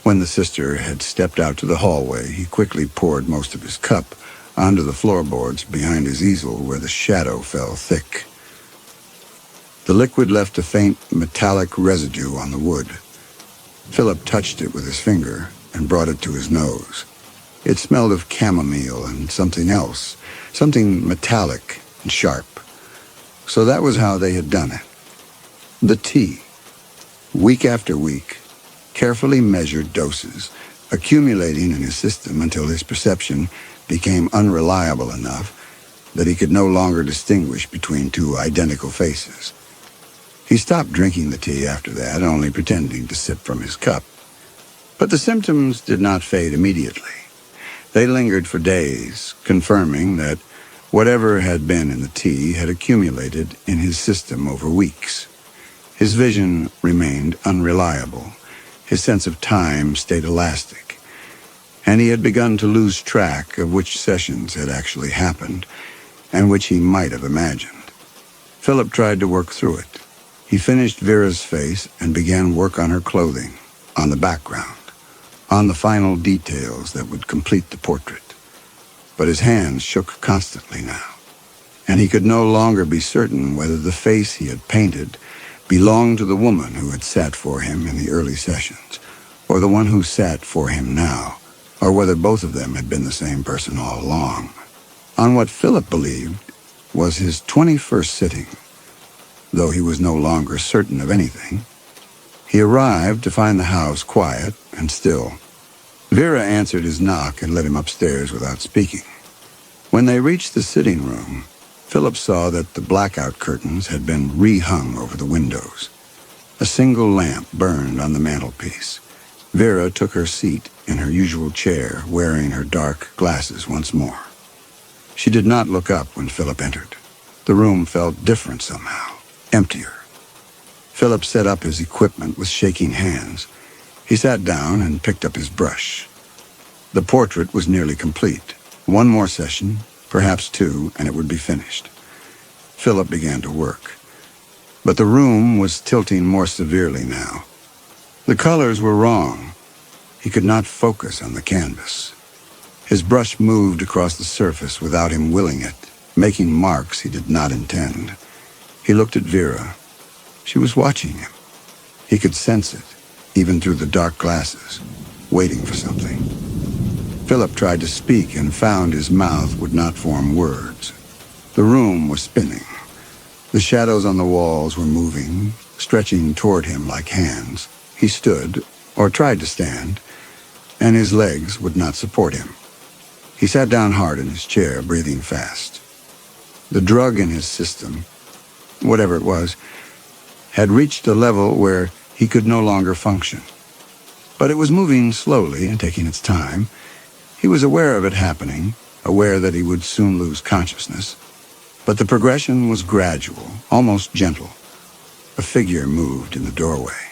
when the sister had stepped out to the hallway, he quickly poured most of his cup onto the floorboards behind his easel where the shadow fell thick. The liquid left a faint metallic residue on the wood. Philip touched it with his finger and brought it to his nose. It smelled of chamomile and something else, something metallic and sharp. So that was how they had done it. The tea. Week after week, carefully measured doses, accumulating in his system until his perception became unreliable enough that he could no longer distinguish between two identical faces. He stopped drinking the tea after that, only pretending to sip from his cup. But the symptoms did not fade immediately. They lingered for days, confirming that whatever had been in the tea had accumulated in his system over weeks. His vision remained unreliable. His sense of time stayed elastic. And he had begun to lose track of which sessions had actually happened and which he might have imagined. Philip tried to work through it. He finished Vera's face and began work on her clothing, on the background, on the final details that would complete the portrait. But his hands shook constantly now, and he could no longer be certain whether the face he had painted belonged to the woman who had sat for him in the early sessions, or the one who sat for him now, or whether both of them had been the same person all along. On what Philip believed was his 21st sitting, though he was no longer certain of anything, he arrived to find the house quiet and still. Vera answered his knock and led him upstairs without speaking. When they reached the sitting room, Philip saw that the blackout curtains had been rehung over the windows. A single lamp burned on the mantelpiece. Vera took her seat in her usual chair, wearing her dark glasses once more. She did not look up when Philip entered. The room felt different somehow, emptier. Philip set up his equipment with shaking hands. He sat down and picked up his brush. The portrait was nearly complete. One more session, perhaps two, and it would be finished. Philip began to work. But the room was tilting more severely now. The colors were wrong. He could not focus on the canvas. His brush moved across the surface without him willing it, making marks he did not intend. He looked at Vera. She was watching him. He could sense it, even through the dark glasses, waiting for something. Philip tried to speak and found his mouth would not form words. The room was spinning. The shadows on the walls were moving, stretching toward him like hands. He stood, or tried to stand, and his legs would not support him. He sat down hard in his chair, breathing fast. The drug in his system, whatever it was, had reached a level where he could no longer function. But it was moving slowly and taking its time. He was aware of it happening, aware that he would soon lose consciousness. But the progression was gradual, almost gentle. A figure moved in the doorway.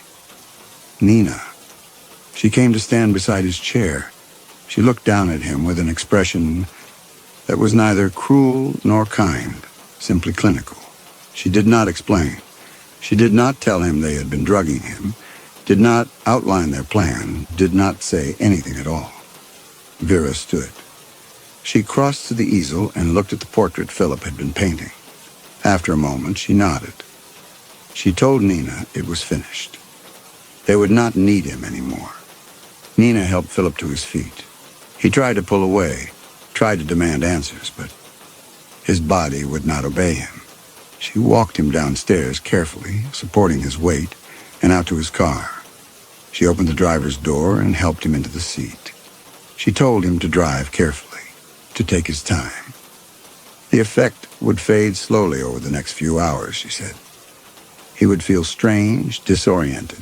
Nina. She came to stand beside his chair. She looked down at him with an expression that was neither cruel nor kind, simply clinical. She did not explain. She did not tell him they had been drugging him, did not outline their plan, did not say anything at all. Vera stood. She crossed to the easel and looked at the portrait Philip had been painting. After a moment, she nodded. She told Nina it was finished. They would not need him anymore. Nina helped Philip to his feet. He tried to pull away, tried to demand answers, but his body would not obey him. She walked him downstairs carefully, supporting his weight, and out to his car. She opened the driver's door and helped him into the seat. She told him to drive carefully, to take his time. The effect would fade slowly over the next few hours, she said. He would feel strange, disoriented,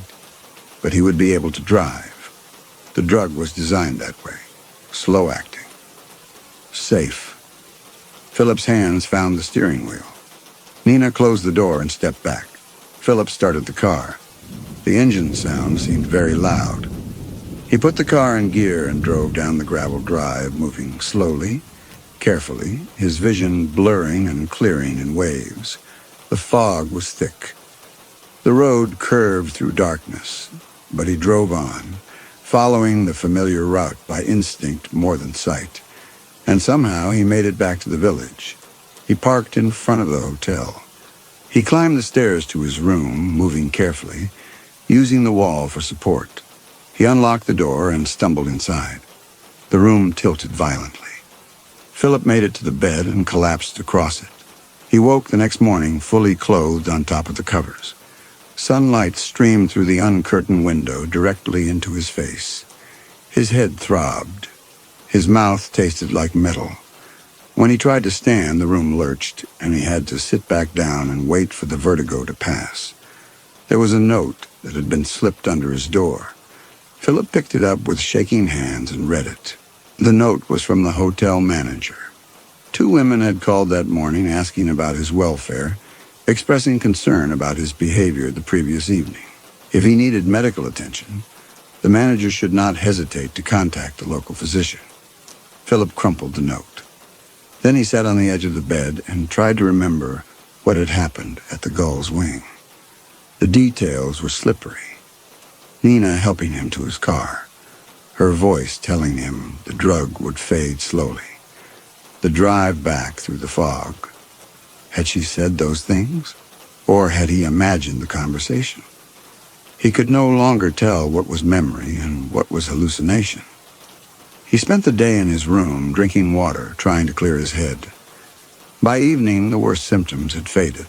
but he would be able to drive. The drug was designed that way, slow-acting, safe. Philip's hands found the steering wheel. Nina closed the door and stepped back. Philip started the car. The engine sound seemed very loud. He put the car in gear and drove down the gravel drive, moving slowly, carefully, his vision blurring and clearing in waves. The fog was thick. The road curved through darkness, but he drove on, following the familiar route by instinct more than sight. And somehow he made it back to the village. He parked in front of the hotel. He climbed the stairs to his room, moving carefully, using the wall for support. He unlocked the door and stumbled inside. The room tilted violently. Philip made it to the bed and collapsed across it. He woke the next morning fully clothed on top of the covers. Sunlight streamed through the uncurtained window directly into his face. His head throbbed. His mouth tasted like metal. When he tried to stand, the room lurched, and he had to sit back down and wait for the vertigo to pass. There was a note that had been slipped under his door. Philip picked it up with shaking hands and read it. The note was from the hotel manager. 2 women had called that morning asking about his welfare, expressing concern about his behavior the previous evening. If he needed medical attention, the manager should not hesitate to contact the local physician. Philip crumpled the note. Then he sat on the edge of the bed and tried to remember what had happened at the Gull's Wing. The details were slippery. Nina helping him to his car, her voice telling him the drug would fade slowly. The drive back through the fog. Had she said those things? Or had he imagined the conversation? He could no longer tell what was memory and what was hallucination. He spent the day in his room, drinking water, trying to clear his head. By evening, the worst symptoms had faded.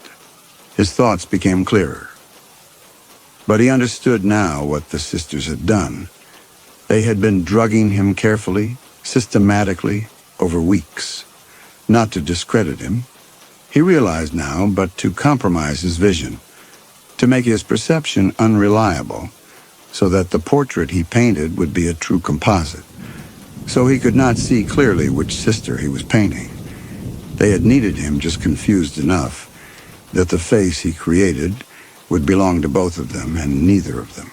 His thoughts became clearer. But he understood now what the sisters had done. They had been drugging him carefully, systematically, over weeks. Not to discredit him, he realized now, but to compromise his vision, to make his perception unreliable, so that the portrait he painted would be a true composite. So he could not see clearly which sister he was painting. They had needed him just confused enough that the face he created would belong to both of them and neither of them.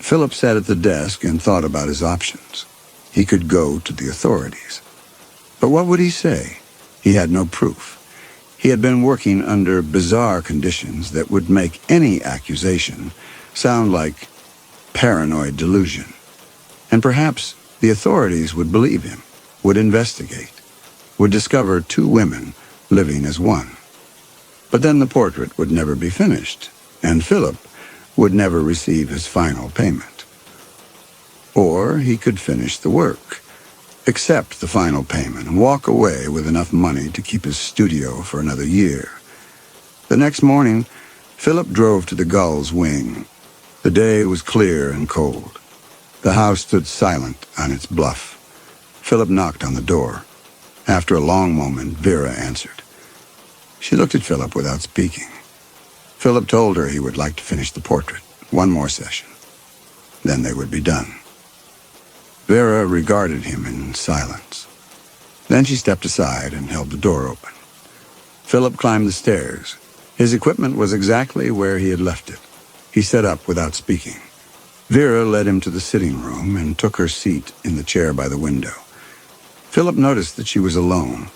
Philip sat at the desk and thought about his options. He could go to the authorities. But what would he say? He had no proof. He had been working under bizarre conditions that would make any accusation sound like paranoid delusion. And perhaps the authorities would believe him, would investigate, would discover 2 women living as one. But then the portrait would never be finished, and Philip would never receive his final payment. Or he could finish the work, accept the final payment, and walk away with enough money to keep his studio for another year. The next morning, Philip drove to the Gull's Wing. The day was clear and cold. The house stood silent on its bluff. Philip knocked on the door. After a long moment, Vera answered. She looked at Philip without speaking. Philip told her he would like to finish the portrait. 1 more session. Then they would be done. Vera regarded him in silence. Then she stepped aside and held the door open. Philip climbed the stairs. His equipment was exactly where he had left it. He sat up without speaking. Vera led him to the sitting room and took her seat in the chair by the window. Philip noticed that she was alone.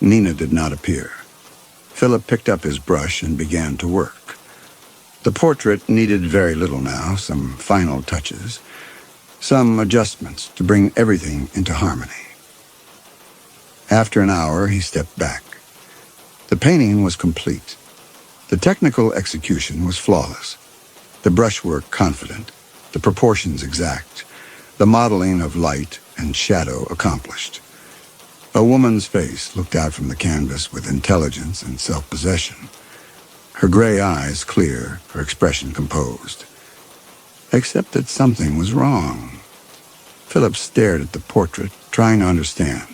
Nina did not appear. Philip picked up his brush and began to work. The portrait needed very little now, some final touches, some adjustments to bring everything into harmony. After an hour, he stepped back. The painting was complete. The technical execution was flawless. The brushwork confident, the proportions exact, the modeling of light and shadow accomplished. A woman's face looked out from the canvas with intelligence and self-possession. Her gray eyes clear, her expression composed. Except that something was wrong. Philip stared at the portrait, trying to understand.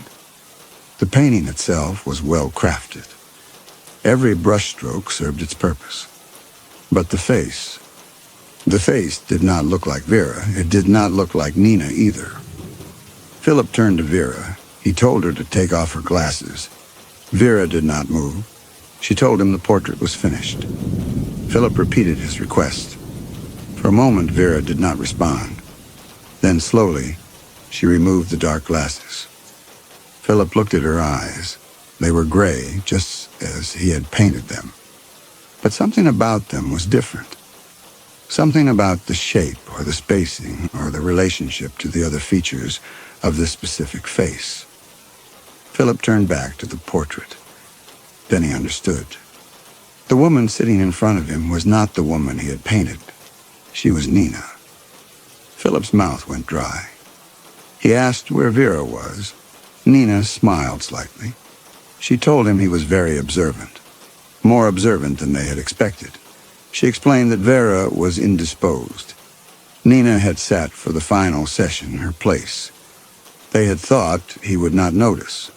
The painting itself was well crafted. Every brushstroke served its purpose. But the face did not look like Vera. It did not look like Nina either. Philip turned to Vera. He told her to take off her glasses. Vera did not move. She told him the portrait was finished. Philip repeated his request. For a moment, Vera did not respond. Then slowly, she removed the dark glasses. Philip looked at her eyes. They were gray, just as he had painted them. But something about them was different. Something about the shape or the spacing or the relationship to the other features of this specific face. Philip turned back to the portrait. Then he understood. The woman sitting in front of him was not the woman he had painted. She was Nina. Philip's mouth went dry. He asked where Vera was. Nina smiled slightly. She told him he was very observant, more observant than they had expected. She explained that Vera was indisposed. Nina had sat for the final session her place. They had thought he would not notice,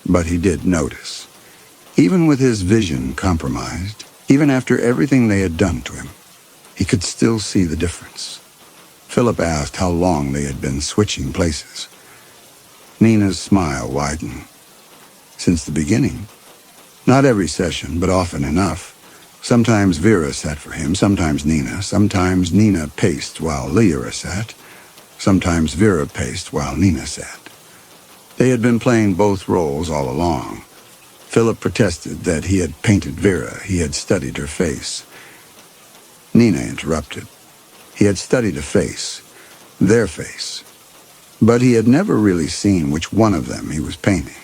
but he did notice. Even with his vision compromised, even after everything they had done to him, he could still see the difference. Philip asked how long they had been switching places. Nina's smile widened. Since the beginning. Not every session, but often enough. Sometimes Vera sat for him, sometimes Nina paced while Lyra sat, sometimes Vera paced while Nina sat. They had been playing both roles all along. Philip protested that he had painted Vera, he had studied her face. Nina interrupted. He had studied a face, their face, but he had never really seen which one of them he was painting.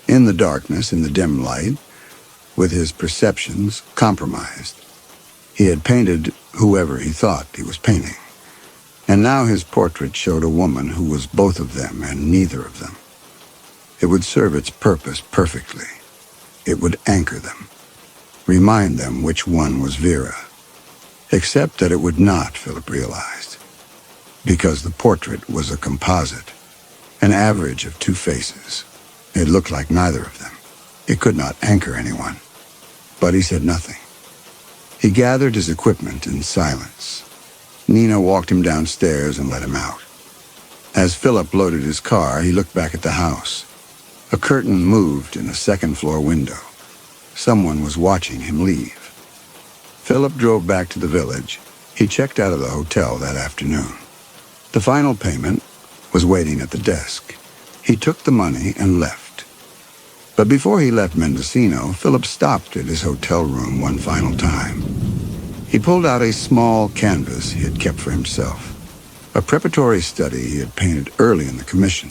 In the darkness, in the dim light, with his perceptions compromised, he had painted whoever he thought he was painting. And now his portrait showed a woman who was both of them and neither of them. It would serve its purpose perfectly. It would anchor them, remind them which one was Vera. Except that it would not, Philip realized, because the portrait was a composite, an average of two faces. It looked like neither of them. It could not anchor anyone. But he said nothing. He gathered his equipment in silence. Nina walked him downstairs and let him out. As Philip loaded his car, he looked back at the house. A curtain moved in a second-floor window. Someone was watching him leave. Philip drove back to the village. He checked out of the hotel that afternoon. The final payment was waiting at the desk. He took the money and left. But before he left Mendocino, Philip stopped at his hotel room one final time. He pulled out a small canvas he had kept for himself, a preparatory study he had painted early in the commission,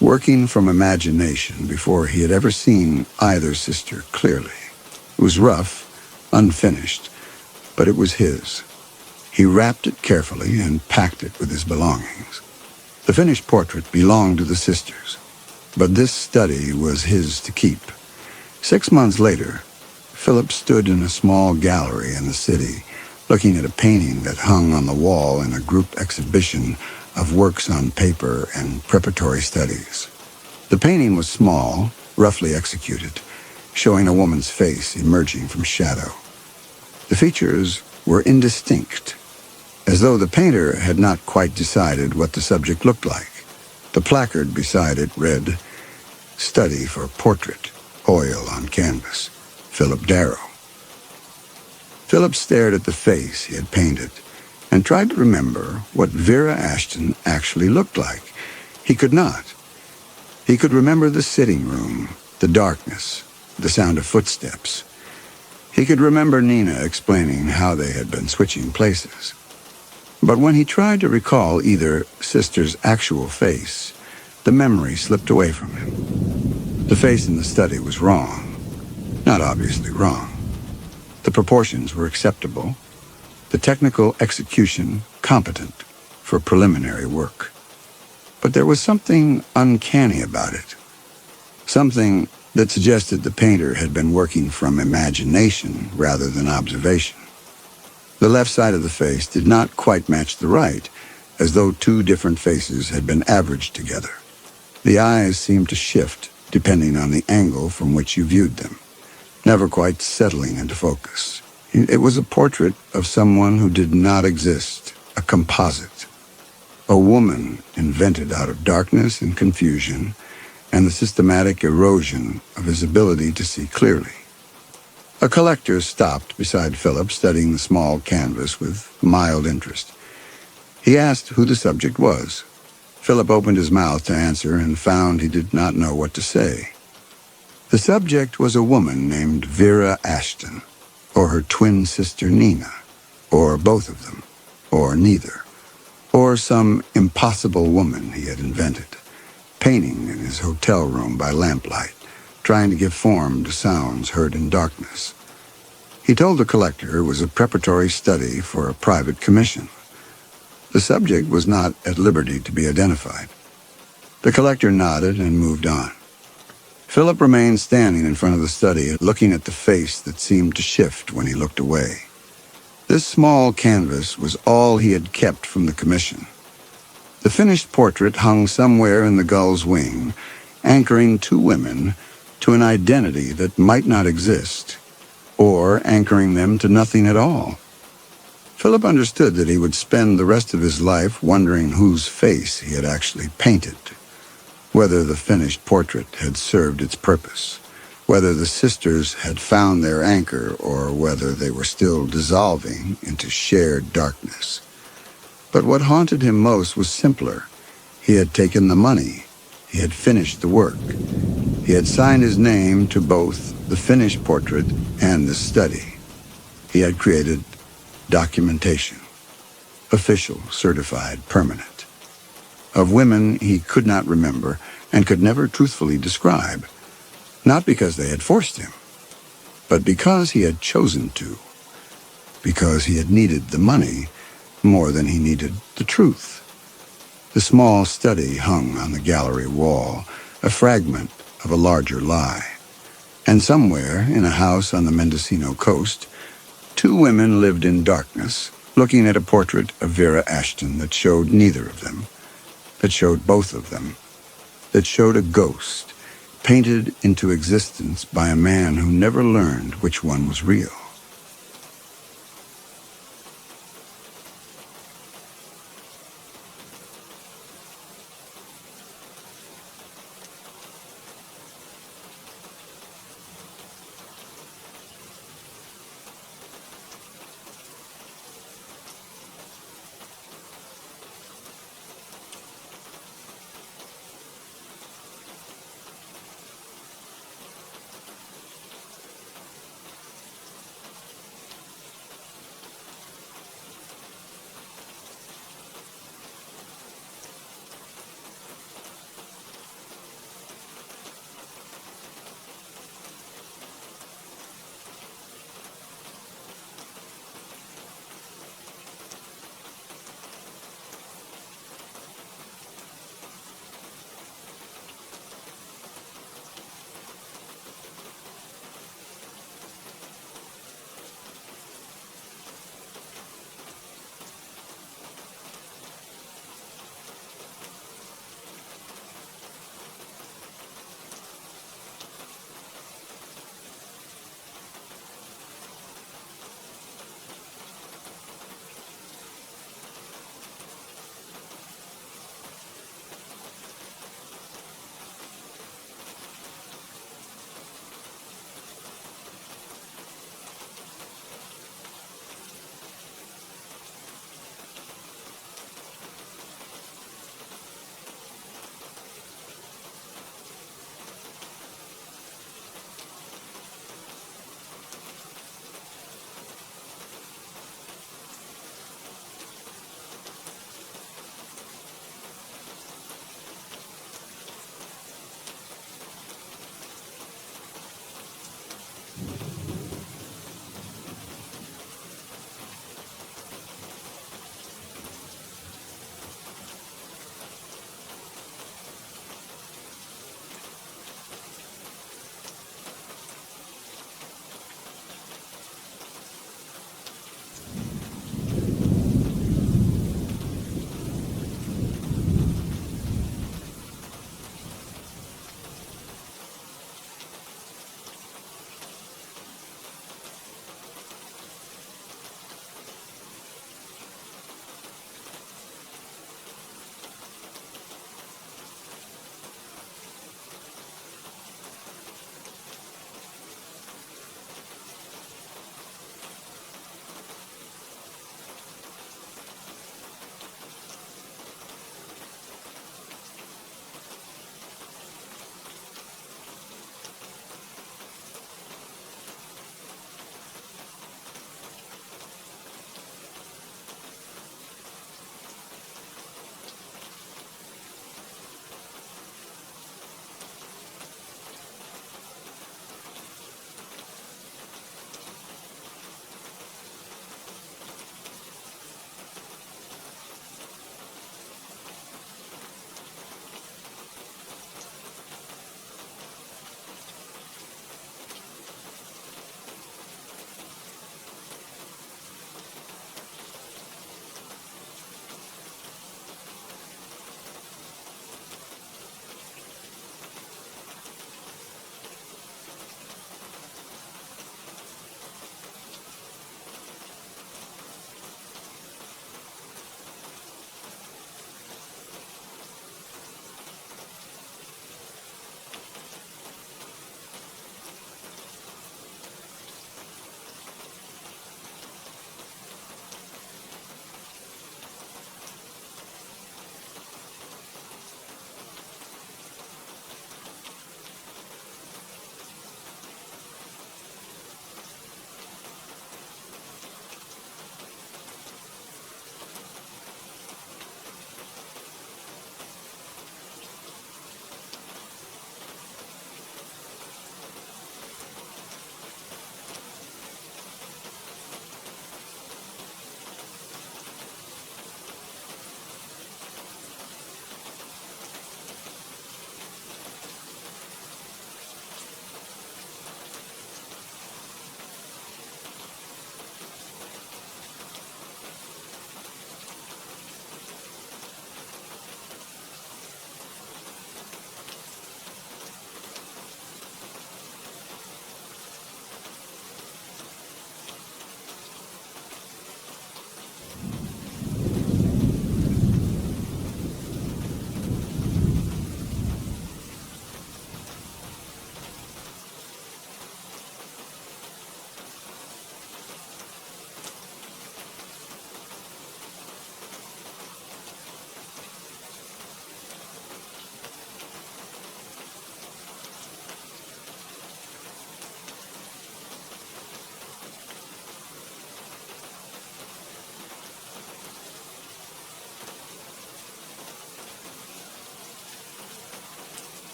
working from imagination before he had ever seen either sister clearly. It was rough, unfinished, but it was his. He wrapped it carefully and packed it with his belongings. The finished portrait belonged to the sisters, but this study was his to keep. 6 months later, Philip stood in a small gallery in the city, looking at a painting that hung on the wall in a group exhibition of works on paper and preparatory studies. The painting was small, roughly executed, showing a woman's face emerging from shadow. The features were indistinct, as though the painter had not quite decided what the subject looked like. The placard beside it read, "Study for Portrait, Oil on Canvas, Philip Darrow." Philip stared at the face he had painted and tried to remember what Vera Ashton actually looked like. He could not. He could remember the sitting room, the darkness, the sound of footsteps. He could remember Nina explaining how they had been switching places. But when he tried to recall either sister's actual face, the memory slipped away from him. The face in the study was wrong. Not obviously wrong. The proportions were acceptable. The technical execution competent for preliminary work. But there was something uncanny about it. Something that suggested the painter had been working from imagination rather than observation. The left side of the face did not quite match the right, as though two different faces had been averaged together. The eyes seemed to shift depending on the angle from which you viewed them, never quite settling into focus. It was a portrait of someone who did not exist, a composite. A woman invented out of darkness and confusion and the systematic erosion of his ability to see clearly. A collector stopped beside Philip, studying the small canvas with mild interest. He asked who the subject was. Philip opened his mouth to answer and found he did not know what to say. The subject was a woman named Vera Ashton, or her twin sister Nina, or both of them, or neither, or some impossible woman he had invented, painting in his hotel room by lamplight, trying to give form to sounds heard in darkness. He told the collector it was a preparatory study for a private commission. The subject was not at liberty to be identified. The collector nodded and moved on. Philip remained standing in front of the study, looking at the face that seemed to shift when he looked away. This small canvas was all he had kept from the commission. The finished portrait hung somewhere in the gull's wing, anchoring two women to an identity that might not exist, or anchoring them to nothing at all. Philip understood that he would spend the rest of his life wondering whose face he had actually painted, whether the finished portrait had served its purpose, whether the sisters had found their anchor, or whether they were still dissolving into shared darkness. But what haunted him most was simpler. He had taken the money. He had finished the work. He had signed his name to both the finished portrait and the study. He had created documentation, official, certified, permanent, of women he could not remember and could never truthfully describe, not because they had forced him, but because he had chosen to, because he had needed the money more than he needed the truth. The small study hung on the gallery wall, a fragment of a larger lie. And somewhere, in a house on the Mendocino coast, two women lived in darkness, looking at a portrait of Vera Ashton that showed neither of them, that showed both of them, that showed a ghost, painted into existence by a man who never learned which one was real.